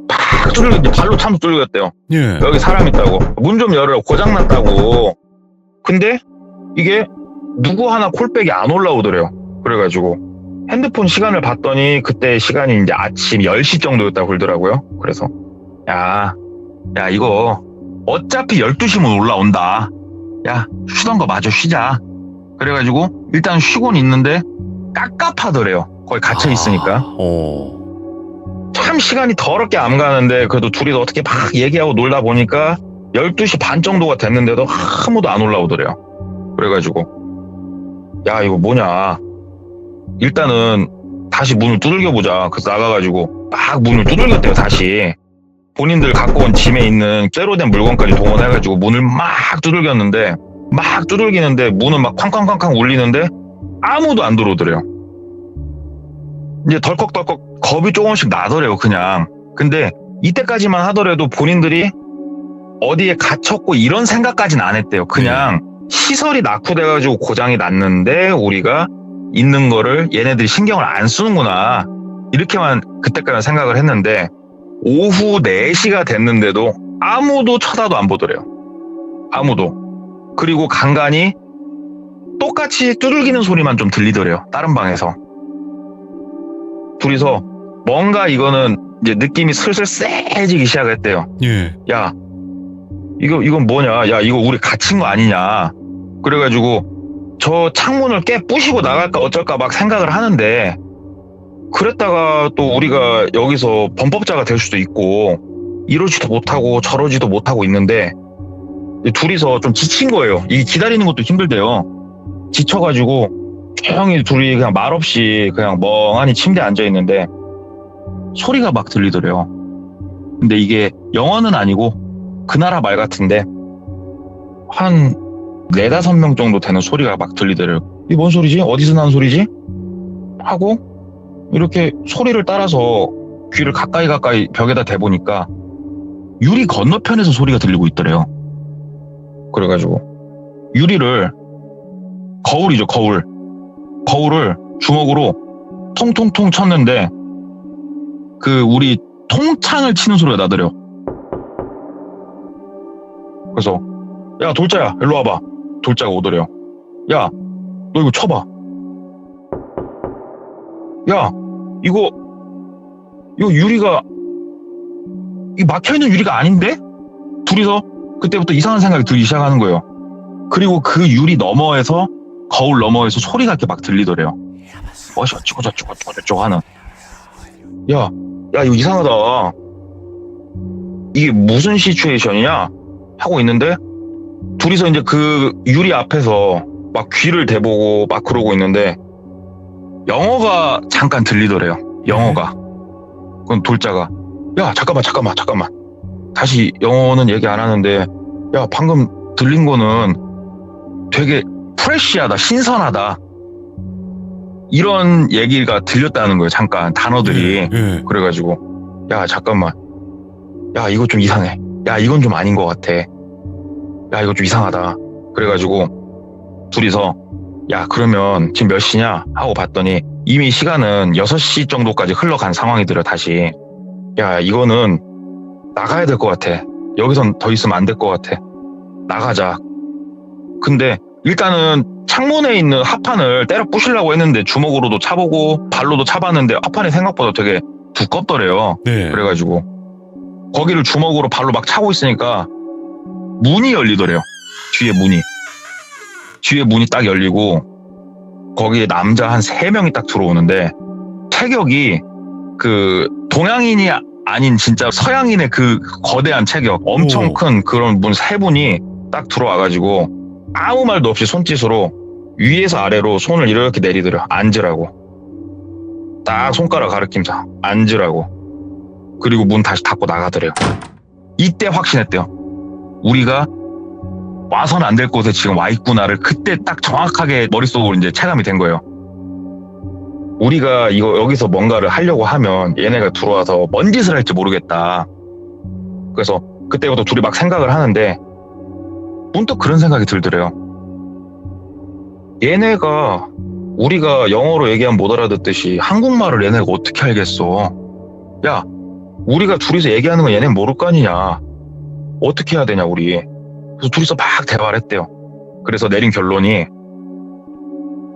팍 뚫리고 발로 차면서 뚫렸대요.
예.
여기 사람 있다고 문 좀 열으라고 고장났다고. 근데 이게 누구 하나 콜백이 안 올라오더래요. 그래가지고 핸드폰 시간을 봤더니 그때 시간이 이제 아침 10시 정도였다고 그러더라고요. 그래서 야 이거 어차피 12시면 올라온다. 야 쉬던 거 마저 쉬자. 그래가지고 일단 쉬고는 있는데 깝깝하더래요. 거기 갇혀 있으니까. 참 시간이 더럽게 안 가는데 그래도 둘이서 어떻게 막 얘기하고 놀다 보니까 12시 반 정도가 됐는데도 아무도 안 올라오더래요. 그래가지고 야 이거 뭐냐 일단은 다시 문을 두들겨보자. 그래서 나가가지고 막 문을 두들겼대요. 다시 본인들 갖고 온 짐에 있는 쇠로 된 물건까지 동원해가지고 문을 막 두들겼는데 막 두들기는데 문은 막 쾅쾅쾅쾅 울리는데 아무도 안 들어오더래요. 이제 덜컥덜컥 겁이 조금씩 나더래요 그냥. 근데 이때까지만 하더라도 본인들이 어디에 갇혔고 이런 생각까지는 안 했대요. 그냥 시설이 낙후돼가지고 고장이 났는데 우리가 있는 거를 얘네들이 신경을 안 쓰는구나 이렇게만 그때까지 생각을 했는데 오후 4시가 됐는데도 아무도 쳐다도 안 보더래요. 아무도. 그리고 간간히 똑같이 두들기는 소리만 좀 들리더래요. 다른 방에서. 둘이서 뭔가 이거는 이제 느낌이 슬슬 쎄해지기 시작했대요.
예.
야 이건 뭐냐. 야 이거 우리 갇힌 거 아니냐. 그래가지고 저 창문을 깨 부시고 나갈까 어쩔까 막 생각을 하는데 그랬다가 또 우리가 여기서 범법자가 될 수도 있고 이러지도 못하고 저러지도 못하고 있는데 둘이서 좀 지친 거예요. 이 기다리는 것도 힘들대요. 지쳐가지고 조용히 둘이 그냥 말없이 그냥 멍하니 침대에 앉아있는데 소리가 막 들리더래요. 근데 이게 영어는 아니고 그 나라 말 같은데 한 4-5명 정도 되는 소리가 막 들리더래요. 이게 뭔 소리지? 어디서 나는 소리지? 하고 이렇게 소리를 따라서 귀를 가까이 벽에다 대보니까 유리 건너편에서 소리가 들리고 있더래요. 그래가지고 유리를 거울이죠, 거울을 주먹으로 통통통 쳤는데 그 우리 통창을 치는 소리가 나더래요. 그래서 야 돌자야 일로 와봐. 돌자가 오더래요. 야 너 이거 쳐봐. 야 이거 유리가 이 막혀있는 유리가 아닌데? 둘이서 그때부터 이상한 생각이 들기 시작하는 거예요. 그리고 그 유리 너머에서 거울 너머에서 소리가 이렇게 막 들리더래요. 어쩌고 저쩌고 하는. 야 이거 이상하다. 이게 무슨 시츄에이션이냐 하고 있는데 둘이서 이제 그 유리 앞에서 막 귀를 대보고 막 그러고 있는데 영어가 잠깐 들리더래요. 영어가. 그럼 돌자가 야 잠깐만 다시 영어는 얘기 안 하는데 야 방금 들린 거는 되게 프레시하다, 신선하다 이런 얘기가 들렸다는 거예요. 잠깐 단어들이. 그래가지고 야 잠깐만 야 이거 좀 이상해. 야 이건 좀 아닌 것 같아. 야 이거 좀 이상하다. 그래가지고 둘이서 야 그러면 지금 몇 시냐 하고 봤더니 이미 시간은 6시 정도까지 흘러간 상황이더라. 다시 야 이거는 나가야 될 것 같아. 여기선 더 있으면 안 될 것 같아. 나가자. 근데 일단은 창문에 있는 합판을 때려 부시려고 했는데 주먹으로도 차보고 발로도 차봤는데 합판이 생각보다 되게 두껍더래요.
네.
그래가지고 거기를 주먹으로 발로 막 차고 있으니까 문이 열리더래요. 뒤에 문이 딱 열리고 거기에 남자 한 3명이 딱 들어오는데 체격이 그 동양인이 아닌 진짜 서양인의 그 거대한 체격, 엄청 큰 그런 분 3분이 딱 들어와가지고 아무 말도 없이 손짓으로 위에서 아래로 손을 이렇게 내리더래요. 앉으라고. 딱 손가락 가리키면서 앉으라고. 그리고 문 다시 닫고 나가더래요. 이때 확신했대요. 우리가 와서는 안 될 곳에 지금 와 있구나를 그때 딱 정확하게 머릿속으로 이제 체감이 된 거예요. 우리가 여기서 뭔가를 하려고 하면 얘네가 들어와서 뭔 짓을 할지 모르겠다. 그래서 그때부터 둘이 막 생각을 하는데 문득 그런 생각이 들더래요. 얘네가 우리가 영어로 얘기하면 못 알아듣듯이 한국말을 얘네가 어떻게 알겠어. 야 우리가 둘이서 얘기하는 건 얘네는 모를 거 아니냐. 어떻게 해야 되냐 우리. 그래서 둘이서 막 대화를 했대요. 그래서 내린 결론이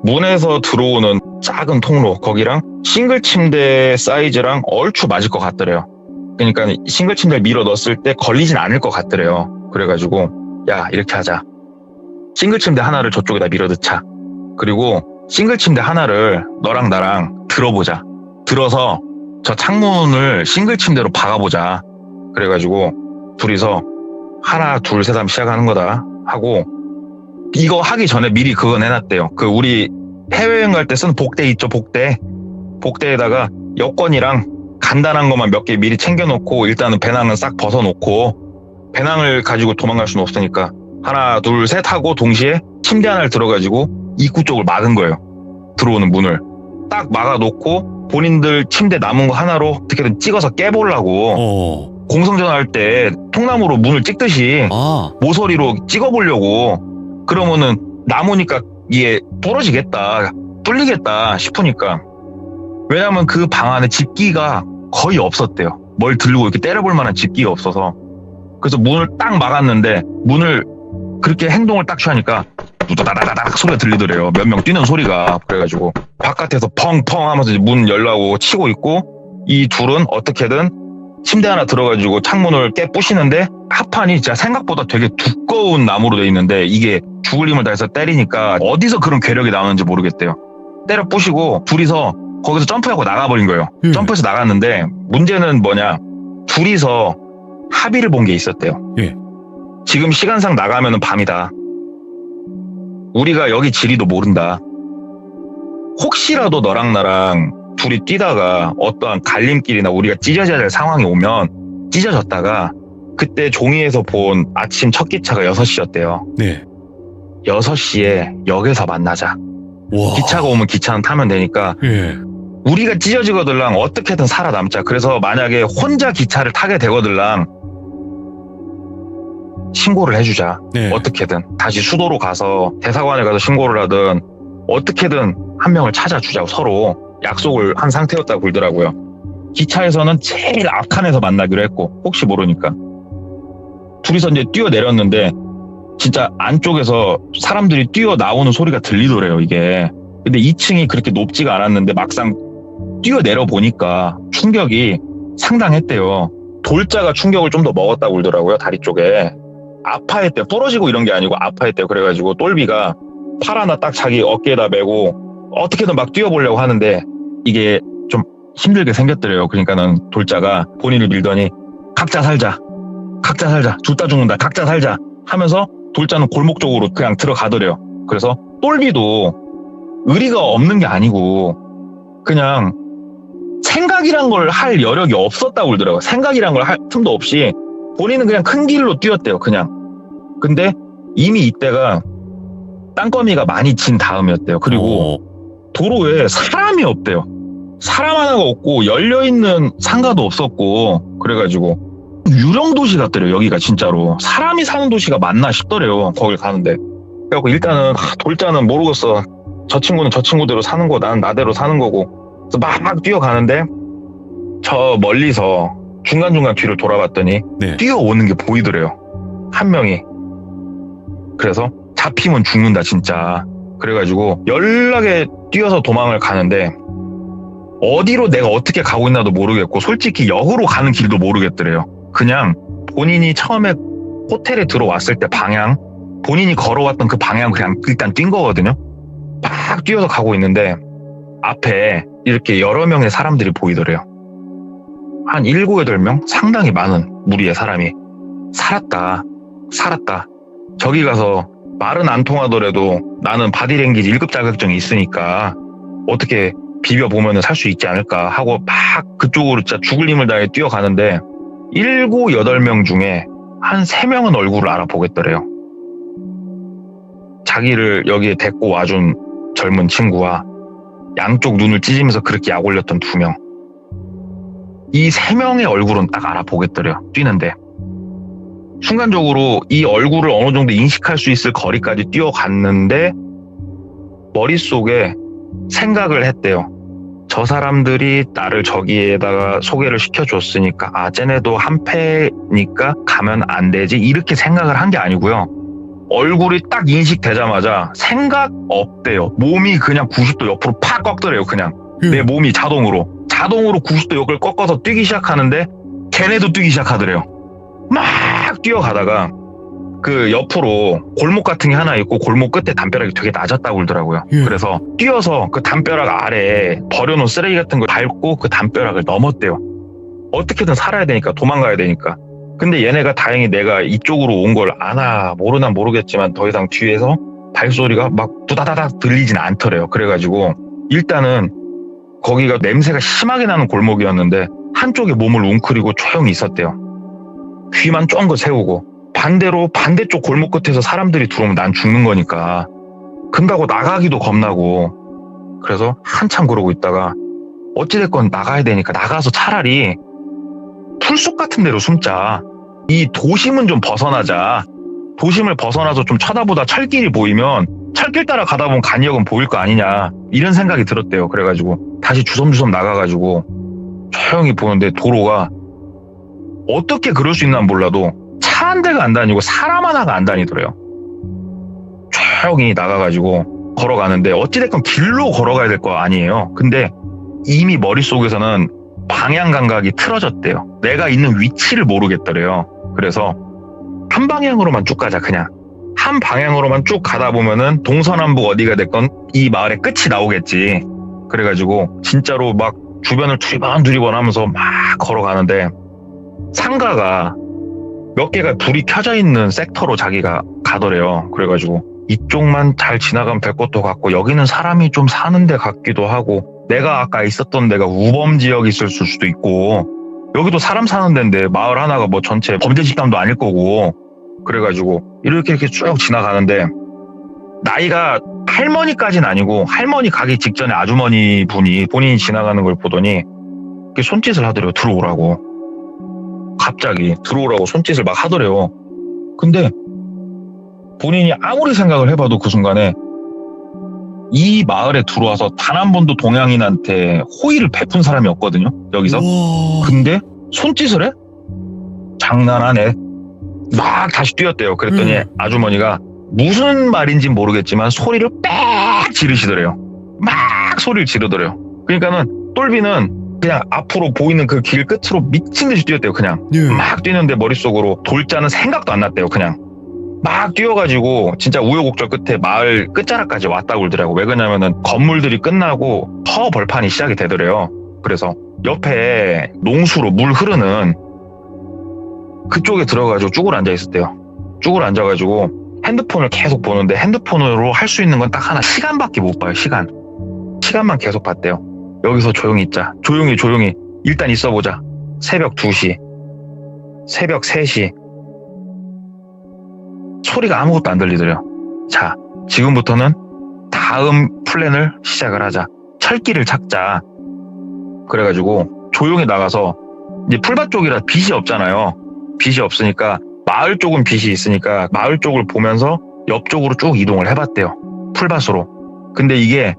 문에서 들어오는 작은 통로 거기랑 싱글 침대 사이즈랑 얼추 맞을 것 같더래요. 그러니까 싱글 침대를 밀어 넣었을 때 걸리진 않을 것 같더래요. 그래가지고 야 이렇게 하자. 싱글 침대 하나를 저쪽에다 밀어 넣자. 그리고 싱글 침대 하나를 너랑 나랑 들어보자. 들어서 저 창문을 싱글 침대로 박아보자. 그래가지고 둘이서 하나 둘 셋 하면 시작하는 거다 하고 이거 하기 전에 미리 그거 내놨대요. 그 우리 해외여행 갈 때 쓰는 복대 있죠, 복대에다가 여권이랑 간단한 것만 몇 개 미리 챙겨놓고 일단은 배낭은 싹 벗어놓고 배낭을 가지고 도망갈 수는 없으니까 하나 둘 셋 하고 동시에 침대 하나를 들어가지고 입구 쪽을 막은 거예요. 들어오는 문을 딱 막아놓고 본인들 침대 남은 거 하나로 어떻게든 찍어서 깨보려고 공성전화 할 때 통나무로 문을 찍듯이 모서리로 찍어보려고. 그러면은 남으니까 이게 부러지겠다, 뚫리겠다 싶으니까. 왜냐면 그 방 안에 집기가 거의 없었대요. 뭘 들고 이렇게 때려볼 만한 집기가 없어서. 그래서 문을 딱 막았는데 문을 그렇게 행동을 딱 취하니까 두다다다닥 소리가 들리더래요. 몇 명 뛰는 소리가. 그래가지고 바깥에서 펑펑 하면서 문 열라고 치고 있고 이 둘은 어떻게든 침대 하나 들어가지고 창문을 깨부시는데 합판이 진짜 생각보다 되게 두꺼운 나무로 돼 있는데 이게 죽을 힘을 다해서 때리니까 어디서 그런 괴력이 나오는지 모르겠대요. 때려 부시고 둘이서 거기서 점프하고 나가버린 거예요. 점프해서 나갔는데 문제는 뭐냐, 둘이서 합의를 본 게 있었대요. 지금 시간상 나가면 밤이다. 우리가 여기 지리도 모른다. 혹시라도 너랑 나랑 둘이 뛰다가 어떠한 갈림길이나 우리가 찢어져야 될 상황이 오면 찢어졌다가 그때 종이에서 본 아침 첫 기차가 6시였대요. 6시에 역에서 만나자. 기차가 오면 기차는 타면 되니까 우리가 찢어지거들랑 어떻게든 살아남자. 그래서 만약에 혼자 기차를 타게 되거들랑 신고를 해주자.
네.
어떻게든 다시 수도로 가서 대사관에 가서 신고를 하든 어떻게든 한 명을 찾아주자고 서로 약속을 한 상태였다고 그러더라고요. 기차에서는 제일 앞칸에서 만나기로 했고 혹시 모르니까 둘이서 이제 뛰어내렸는데 진짜 안쪽에서 사람들이 뛰어나오는 소리가 들리더래요 이게. 근데 2층이 그렇게 높지가 않았는데 막상 뛰어내려 보니까 충격이 상당했대요. 돌자가 충격을 좀 더 먹었다고 그러더라고요. 다리 쪽에 아파했대요. 부러지고 이런 게 아니고 아파했대요. 그래가지고 똘비가 팔 하나 딱 자기 어깨에다 메고 어떻게든 막 뛰어보려고 하는데 이게 좀 힘들게 생겼더래요. 그러니까는 돌자가 본인을 밀더니 각자 살자 둘 다 죽는다 각자 살자 하면서 돌자는 골목 쪽으로 그냥 들어가더래요. 그래서 똘비도 의리가 없는 게 아니고 그냥 생각이란 걸 할 여력이 없었다고 그러더라고요. 생각이란 걸 할 틈도 없이 본인은 그냥 큰 길로 뛰었대요. 그냥. 근데 이미 이때가 땅거미가 많이 진 다음이었대요. 그리고 도로에 사람이 없대요. 사람 하나가 없고 열려있는 상가도 없었고 그래가지고 유령도시 같더래요. 여기가 진짜로 사람이 사는 도시가 맞나 싶더래요. 거길 가는데. 그래갖고 일단은 돌자는 모르겠어. 저 친구는 저 친구대로 사는 거 나는 나대로 사는 거고 그래서 막 뛰어가는데 저 멀리서 중간중간 뒤를 돌아봤더니
네.
뛰어오는 게 보이더래요. 한 명이. 그래서 잡히면 죽는다 진짜. 그래가지고 연락에 뛰어서 도망을 가는데 어디로 내가 어떻게 가고 있나도 모르겠고 솔직히 역으로 가는 길도 모르겠더래요. 그냥 본인이 처음에 호텔에 들어왔을 때 방향 본인이 걸어왔던 그 방향 그냥 일단 뛴 거거든요. 막 뛰어서 가고 있는데 앞에 이렇게 여러 명의 사람들이 보이더래요. 한 7, 8명? 상당히 많은 무리의 사람이 살았다. 저기 가서 말은 안 통하더라도 나는 바디랭귀지 1급 자격증이 있으니까 어떻게 비벼보면 살 수 있지 않을까 하고 막 그쪽으로 진짜 죽을 힘을 다해 뛰어가는데 7, 8명 중에 한 3명은 얼굴을 알아보겠더래요. 자기를 여기에 데리고 와준 젊은 친구와 양쪽 눈을 찢으면서 그렇게 약 올렸던 2명. 이 3명의 얼굴은 딱 알아보겠더래요. 뛰는데. 순간적으로 이 얼굴을 어느 정도 인식할 수 있을 거리까지 뛰어갔는데 머릿속에 생각을 했대요. 저 사람들이 나를 저기에다가 소개를 시켜줬으니까 쟤네도 한패니까 가면 안 되지 이렇게 생각을 한 게 아니고요. 얼굴이 딱 인식되자마자 생각 없대요. 몸이 그냥 90도 옆으로 팍 꺾더래요. 그냥 내 몸이 자동으로 90도 옆을 꺾어서 뛰기 시작하는데 걔네도 뛰기 시작하더래요. 막 뛰어가다가 그 옆으로 골목 같은 게 하나 있고 골목 끝에 담벼락이 되게 낮았다고 그러더라고요. 그래서 뛰어서 그 담벼락 아래에 버려놓은 쓰레기 같은 걸 밟고 그 담벼락을 넘었대요. 어떻게든 살아야 되니까 도망가야 되니까. 근데 얘네가 다행히 내가 이쪽으로 온 걸 아나 모르나 모르겠지만 더 이상 뒤에서 발소리가 막 두다다닥 들리진 않더래요. 그래가지고 일단은 거기가 냄새가 심하게 나는 골목이었는데 한쪽에 몸을 웅크리고 조용히 있었대요. 귀만 쫑긋 세우고 반대로 반대쪽 골목 끝에서 사람들이 들어오면 난 죽는 거니까 근다고 나가기도 겁나고 그래서 한참 그러고 있다가 어찌됐건 나가야 되니까 나가서 차라리 풀숲 같은 데로 숨자. 이 도심은 좀 벗어나자. 도심을 벗어나서 좀 쳐다보다 철길이 보이면 철길 따라 가다 보면 간이역은 보일 거 아니냐 이런 생각이 들었대요. 그래가지고 다시 주섬주섬 나가가지고 조용히 보는데 도로가 어떻게 그럴 수 있나 몰라도 차 한 대가 안 다니고 사람 하나가 안 다니더래요. 조용히 나가가지고 걸어가는데 어찌됐건 길로 걸어가야 될 거 아니에요. 근데 이미 머릿속에서는 방향 감각이 틀어졌대요. 내가 있는 위치를 모르겠더래요. 그래서 한 방향으로만 쭉 가자. 그냥 한 방향으로만 쭉 가다 보면은 동서남북 어디가 됐건 이 마을의 끝이 나오겠지. 그래가지고 진짜로 막 주변을 두리번 하면서 막 걸어가는데 상가가 몇 개가 불이 켜져 있는 섹터로 자기가 가더래요. 그래가지고 이쪽만 잘 지나가면 될 것도 같고 여기는 사람이 좀 사는 데 같기도 하고 내가 아까 있었던 데가 우범 지역이 있을 수도 있고 여기도 사람 사는 데인데 마을 하나가 뭐 전체 범죄 집단도 아닐 거고 그래가지고 이렇게 쭉 지나가는데 나이가 할머니까지는 아니고 할머니 가기 직전에 아주머니 분이 본인이 지나가는 걸 보더니 손짓을 하더래요. 들어오라고. 갑자기 들어오라고 손짓을 막 하더래요. 근데 본인이 아무리 생각을 해봐도 그 순간에 이 마을에 들어와서 단 한 번도 동양인한테 호의를 베푼 사람이 없거든요. 여기서.
우와.
근데 손짓을 해? 장난하네. 막 다시 뛰었대요. 그랬더니 아주머니가 무슨 말인지 모르겠지만 소리를 빽 지르시더래요. 막 소리를 지르더래요. 그러니까는 똘비는 그냥 앞으로 보이는 그 길 끝으로 미친 듯이 뛰었대요. 그냥
예.
막 뛰는데 머릿속으로 돌자는 생각도 안 났대요. 그냥 막 뛰어가지고 진짜 우여곡절 끝에 마을 끝자락까지 왔다고 그러더라고. 왜 그러냐면은 건물들이 끝나고 터 벌판이 시작이 되더래요. 그래서 옆에 농수로 물 흐르는 그쪽에 들어가지고 쭈글 앉아 있었대요. 쭈글 앉아가지고 핸드폰을 계속 보는데 핸드폰으로 할 수 있는 건 딱 하나, 시간밖에 못 봐요. 시간만 계속 봤대요. 여기서 조용히 있자. 조용히 일단 있어보자. 새벽 2시, 새벽 3시 소리가 아무것도 안 들리더래요. 자, 지금부터는 다음 플랜을 시작을 하자. 철길을 찾자. 그래가지고 조용히 나가서 이제 풀밭 쪽이라 빛이 없잖아요. 빛이 없으니까 마을 쪽은 빛이 있으니까 마을 쪽을 보면서 옆쪽으로 쭉 이동을 해봤대요. 풀밭으로. 근데 이게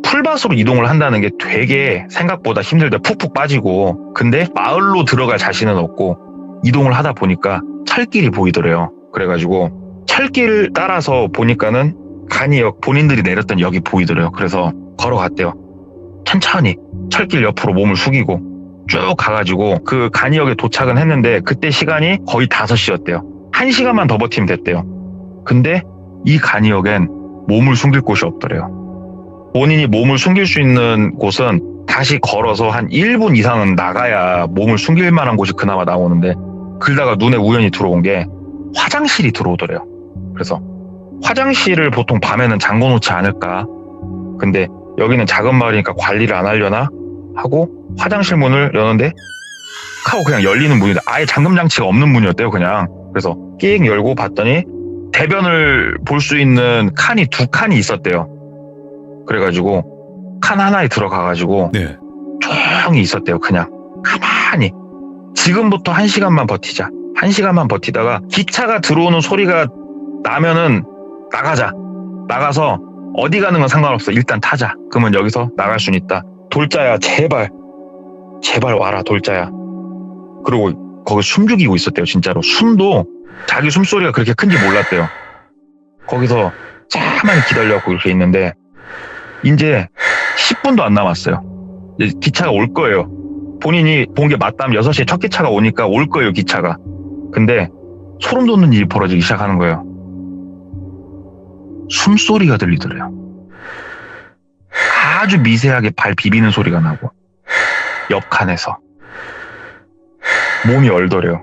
풀밭으로 이동을 한다는 게 되게 생각보다 힘들대. 푹푹 빠지고. 근데 마을로 들어갈 자신은 없고 이동을 하다 보니까 철길이 보이더래요. 그래가지고 철길 따라서 보니까는 간이역, 본인들이 내렸던 역이 보이더래요. 그래서 걸어갔대요. 천천히 철길 옆으로 몸을 숙이고 쭉 가가지고 그 간이역에 도착은 했는데 그때 시간이 거의 5시였대요. 1시간만 더 버티면 됐대요. 근데 이 간이역엔 몸을 숨길 곳이 없더래요. 본인이 몸을 숨길 수 있는 곳은 다시 걸어서 한 1분 이상은 나가야 몸을 숨길 만한 곳이 그나마 나오는데, 그러다가 눈에 우연히 들어온 게 화장실이 들어오더래요. 그래서 화장실을 보통 밤에는 잠궈 놓지 않을까. 근데 여기는 작은 마을이니까 관리를 안 하려나 하고 화장실 문을 여는데 하고 그냥 열리는 문인데 아예 잠금 장치가 없는 문이었대요. 그냥. 그래서 끼익 열고 봤더니 대변을 볼 수 있는 칸이 2칸이 있었대요. 그래가지고 칸 하나에 들어가가지고
네.
조용히 있었대요. 그냥 가만히. 지금부터 1시간만 버티자. 1시간만 버티다가 기차가 들어오는 소리가 나면은 나가자. 나가서 어디 가는 건 상관없어. 일단 타자. 그러면 여기서 나갈 수는 있다. 돌자야, 제발 와라, 돌자야. 그리고 거기 숨죽이고 있었대요. 진짜로. 숨도 자기 숨소리가 그렇게 큰지 몰랐대요. 거기서 가만히 기다려갖고 이렇게 있는데 이제 10분도 안 남았어요. 이제 기차가 올 거예요. 본인이 본 게 맞다면 6시에 첫 기차가 오니까 올 거예요, 기차가. 근데 소름 돋는 일이 벌어지기 시작하는 거예요. 숨소리가 들리더래요. 아주 미세하게 발 비비는 소리가 나고 옆 칸에서 몸이 얼더래요.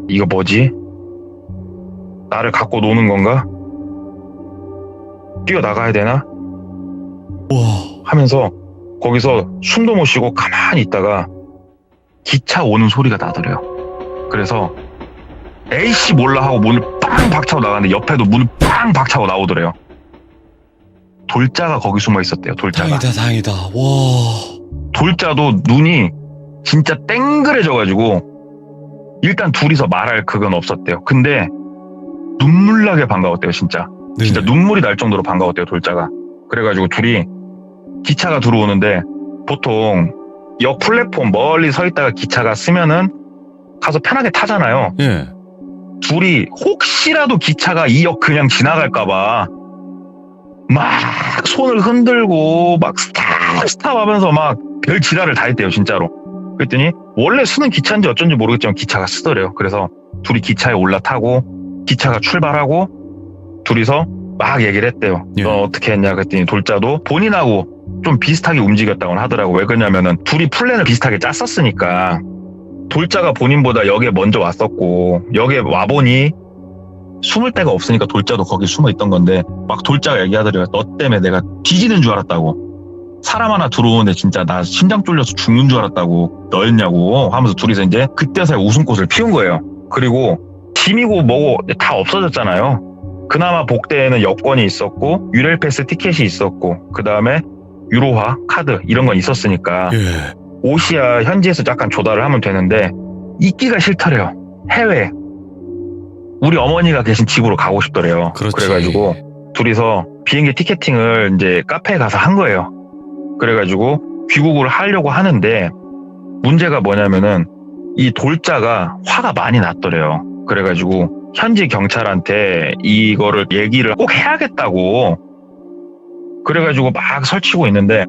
이거 뭐지? 나를 갖고 노는 건가? 뛰어나가야 되나?
와.
하면서 거기서 숨도 못 쉬고 가만히 있다가 기차 오는 소리가 나더래요. 그래서 에이씨 몰라 하고 문을 빵 박차고 나가는데 옆에도 문을 빵 박차고 나오더래요. 돌자가 거기 숨어 있었대요. 돌자가.
다행이다. 와.
돌자도 눈이 진짜 땡그레져가지고 일단 둘이서 말할 그건 없었대요. 근데 눈물나게 반가웠대요. 진짜.
네.
진짜 눈물이 날 정도로 반가웠대요. 돌자가. 그래가지고 둘이 기차가 들어오는데 보통 역 플랫폼 멀리 서 있다가 기차가 쓰면은 가서 편하게 타잖아요.
예.
둘이 혹시라도 기차가 이 역 그냥 지나갈까봐 막 손을 흔들고 막 스탑 하면서 막 별 지랄을 다 했대요. 진짜로. 그랬더니 원래 쓰는 기차인지 어쩐지 모르겠지만 기차가 쓰더래요. 그래서 둘이 기차에 올라타고 기차가 출발하고 둘이서 막 얘기를 했대요.
예.
너 어떻게 했냐 그랬더니 돌자도 본인하고 좀 비슷하게 움직였다고 하더라고. 왜 그러냐면은 둘이 플랜을 비슷하게 짰었으니까. 돌자가 본인보다 역에 먼저 왔었고 역에 와보니 숨을 데가 없으니까 돌자도 거기 숨어 있던 건데 막 돌자가 얘기하더래요. 너 때문에 내가 뒤지는 줄 알았다고. 사람 하나 들어오는데 진짜 나 심장 쫄려서 죽는 줄 알았다고. 너였냐고 하면서 둘이서 이제 그때서야 웃음꽃을 피운 거예요. 그리고 짐이고 뭐고 다 없어졌잖아요. 그나마 복대에는 여권이 있었고 유렐패스 티켓이 있었고 그 다음에 유로화 카드 이런 건 있었으니까
예.
옷이야 현지에서 약간 조달을 하면 되는데 있기가 싫더래요. 해외. 우리 어머니가 계신 집으로 가고 싶더래요.
그렇지.
그래가지고 둘이서 비행기 티켓팅을 이제 카페에 가서 한 거예요. 그래가지고 귀국을 하려고 하는데 문제가 뭐냐면은 이 돌자가 화가 많이 났더래요. 그래가지고 현지 경찰한테 이거를 얘기를 꼭 해야겠다고 그래가지고 막 설치고 있는데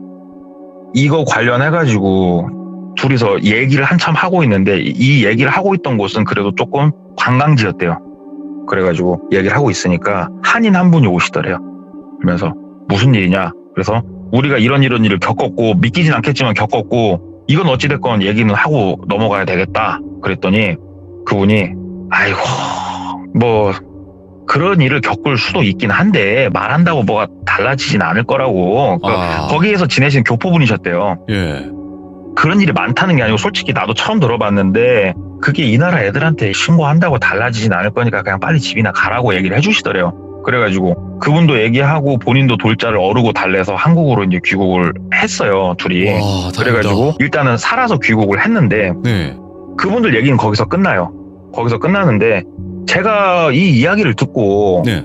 이거 관련해가지고 둘이서 얘기를 한참 하고 있는데 이 얘기를 하고 있던 곳은 그래도 조금 관광지였대요. 그래가지고 얘기를 하고 있으니까 한인 한 분이 오시더래요. 그러면서 무슨 일이냐? 그래서 우리가 이런 일을 겪었고 믿기진 않겠지만 겪었고 이건 어찌됐건 얘기는 하고 넘어가야 되겠다. 그랬더니 그분이 아이고 뭐 그런 일을 겪을 수도 있긴 한데 말한다고 뭐가 달라지진 않을 거라고 거기에서 지내신 교포분이셨대요.
예.
그런 일이 많다는 게 아니고 솔직히 나도 처음 들어봤는데 그게 이 나라 애들한테 신고한다고 달라지진 않을 거니까 그냥 빨리 집이나 가라고 얘기를 해주시더래요. 그래가지고 그분도 얘기하고 본인도 돌자를 어르고 달래서 한국으로 이제 귀국을 했어요, 둘이.
와,
그래가지고 일단은 살아서 귀국을 했는데
네.
그분들 얘기는 거기서 끝나요. 거기서 끝나는데 제가 이 이야기를 듣고
네.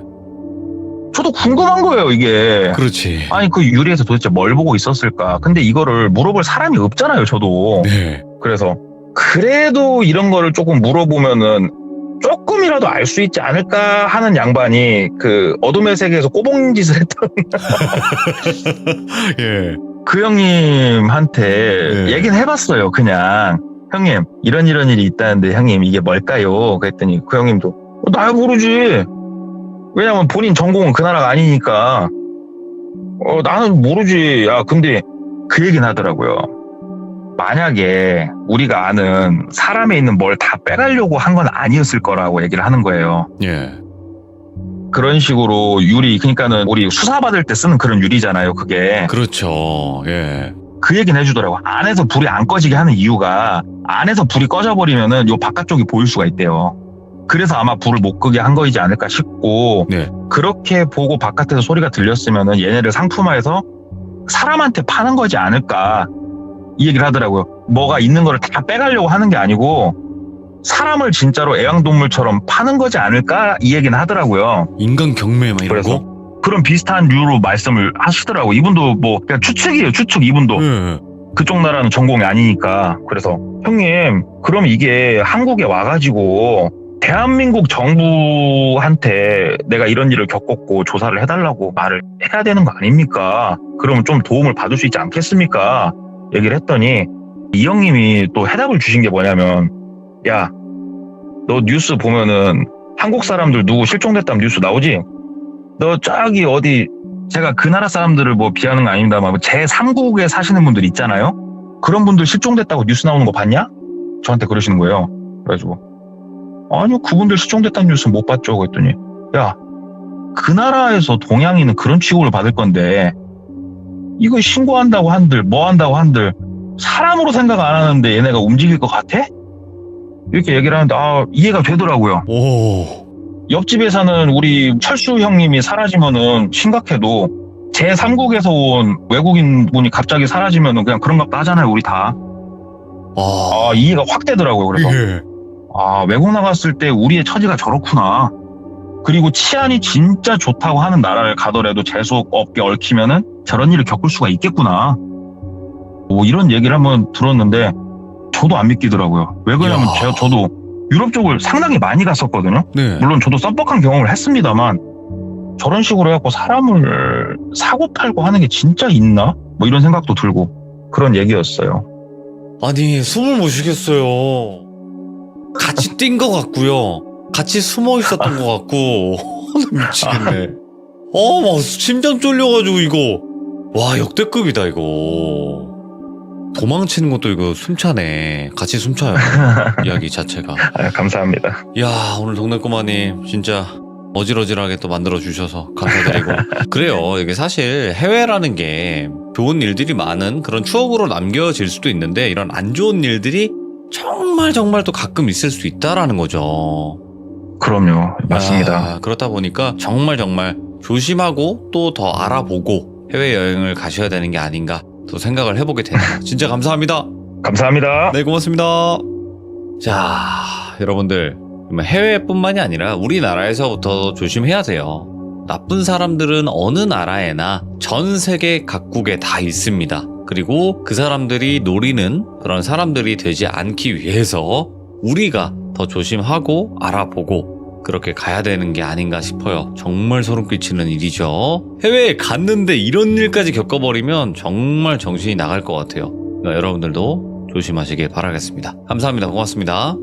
저도 궁금한 거예요, 이게.
그렇지.
아니 그 유리에서 도대체 뭘 보고 있었을까? 근데 이거를 물어볼 사람이 없잖아요, 저도.
네.
그래서 그래도 이런 거를 조금 물어보면은 조금이라도 알 수 있지 않을까 하는 양반이 그 어둠의 세계에서 꼬봉짓을 했던
예.
그 형님한테
네.
얘기는 해봤어요. 그냥 형님 이런 일이 있다는데 형님 이게 뭘까요? 그랬더니 그 형님도 나야 모르지. 왜냐면 본인 전공은 그 나라가 아니니까 나는 모르지. 야 근데 그 얘기는 하더라고요. 만약에 우리가 아는 사람에 있는 뭘 다 빼가려고 한 건 아니었을 거라고 얘기를 하는 거예요.
예.
그런 식으로 유리, 그러니까는 우리 수사받을 때 쓰는 그런 유리잖아요, 그게.
그렇죠. 예.
그 얘기는 해주더라고. 안에서 불이 안 꺼지게 하는 이유가 안에서 불이 꺼져버리면은 요 바깥쪽이 보일 수가 있대요. 그래서 아마 불을 못 끄게 한 거이지 않을까 싶고
네.
그렇게 보고 바깥에서 소리가 들렸으면은 얘네를 상품화해서 사람한테 파는 거지 않을까 이 얘기를 하더라고요. 뭐가 있는 거를 다 빼가려고 하는 게 아니고 사람을 진짜로 애완동물처럼 파는 거지 않을까 이 얘기는 하더라고요.
인간 경매 막 이런
그래서
거?
그런 비슷한 류로 말씀을 하시더라고요. 이분도 뭐 그냥 추측이에요. 추측 이분도.
예.
그쪽 나라는 전공이 아니니까. 그래서 형님 그럼 이게 한국에 와가지고 대한민국 정부한테 내가 이런 일을 겪었고 조사를 해달라고 말을 해야 되는 거 아닙니까? 그러면 좀 도움을 받을 수 있지 않겠습니까? 얘기를 했더니 이 형님이 또 해답을 주신 게 뭐냐면 야, 너 뉴스 보면은 한국 사람들 누구 실종됐다는 뉴스 나오지? 너 저기 어디 제가 그 나라 사람들을 뭐 비하는 거 아닙니다만 제3국에 사시는 분들 있잖아요? 그런 분들 실종됐다고 뉴스 나오는 거 봤냐? 저한테 그러시는 거예요. 그래가지고 아니요 그분들 실종됐다는 뉴스 못 봤죠. 그랬더니 야, 그 나라에서 동양인은 그런 취급을 받을 건데 이거 신고한다고 한들 뭐 한다고 한들 사람으로 생각 안 하는데 얘네가 움직일 것 같아? 이렇게 얘기를 하는데 이해가 되더라고요.
오.
옆집에 사는 우리 철수 형님이 사라지면은 심각해도 제3국에서 온 외국인 분이 갑자기 사라지면은 그냥 그런가 하잖아요, 우리 다. 이해가 확 되더라고요. 그래서
예.
외국 나갔을 때 우리의 처지가 저렇구나. 그리고 치안이 진짜 좋다고 하는 나라를 가더라도 재수없게 얽히면은 저런 일을 겪을 수가 있겠구나. 뭐 이런 얘기를 한번 들었는데 저도 안 믿기더라고요. 왜 그러냐면 저도 유럽 쪽을 상당히 많이 갔었거든요.
네.
물론 저도 썸뻑한 경험을 했습니다만 저런 식으로 해갖고 사람을 사고 팔고 하는 게 진짜 있나? 뭐 이런 생각도 들고 그런 얘기였어요.
아니 숨을 못 쉬겠어요. 같이 뛴 것 같고요. 같이 숨어 있었던 것 같고 미치겠네. 막 심장 쫄려가지고 이거 와 역대급이다 이거. 도망치는 것도 이거 숨차네. 같이 숨차요. 이야기 자체가.
감사합니다.
이야 오늘 동네꼬마님 진짜 어질어질하게 또 만들어주셔서 감사드리고 그래요. 이게 사실 해외라는 게 좋은 일들이 많은 그런 추억으로 남겨질 수도 있는데 이런 안 좋은 일들이 정말 또 가끔 있을 수 있다라는 거죠.
그럼요. 맞습니다.
그렇다 보니까 정말 조심하고 또 더 알아보고 해외여행을 가셔야 되는 게 아닌가 또 생각을 해보게 되네요. 진짜 감사합니다.
감사합니다.
네, 고맙습니다. 자, 여러분들 해외뿐만이 아니라 우리나라에서부터 조심해야 돼요. 나쁜 사람들은 어느 나라에나 전 세계 각국에 다 있습니다. 그리고 그 사람들이 노리는 그런 사람들이 되지 않기 위해서 우리가 더 조심하고 알아보고 그렇게 가야 되는 게 아닌가 싶어요. 정말 소름 끼치는 일이죠. 해외에 갔는데 이런 일까지 겪어버리면 정말 정신이 나갈 것 같아요. 그러니까 여러분들도 조심하시길 바라겠습니다. 감사합니다. 고맙습니다.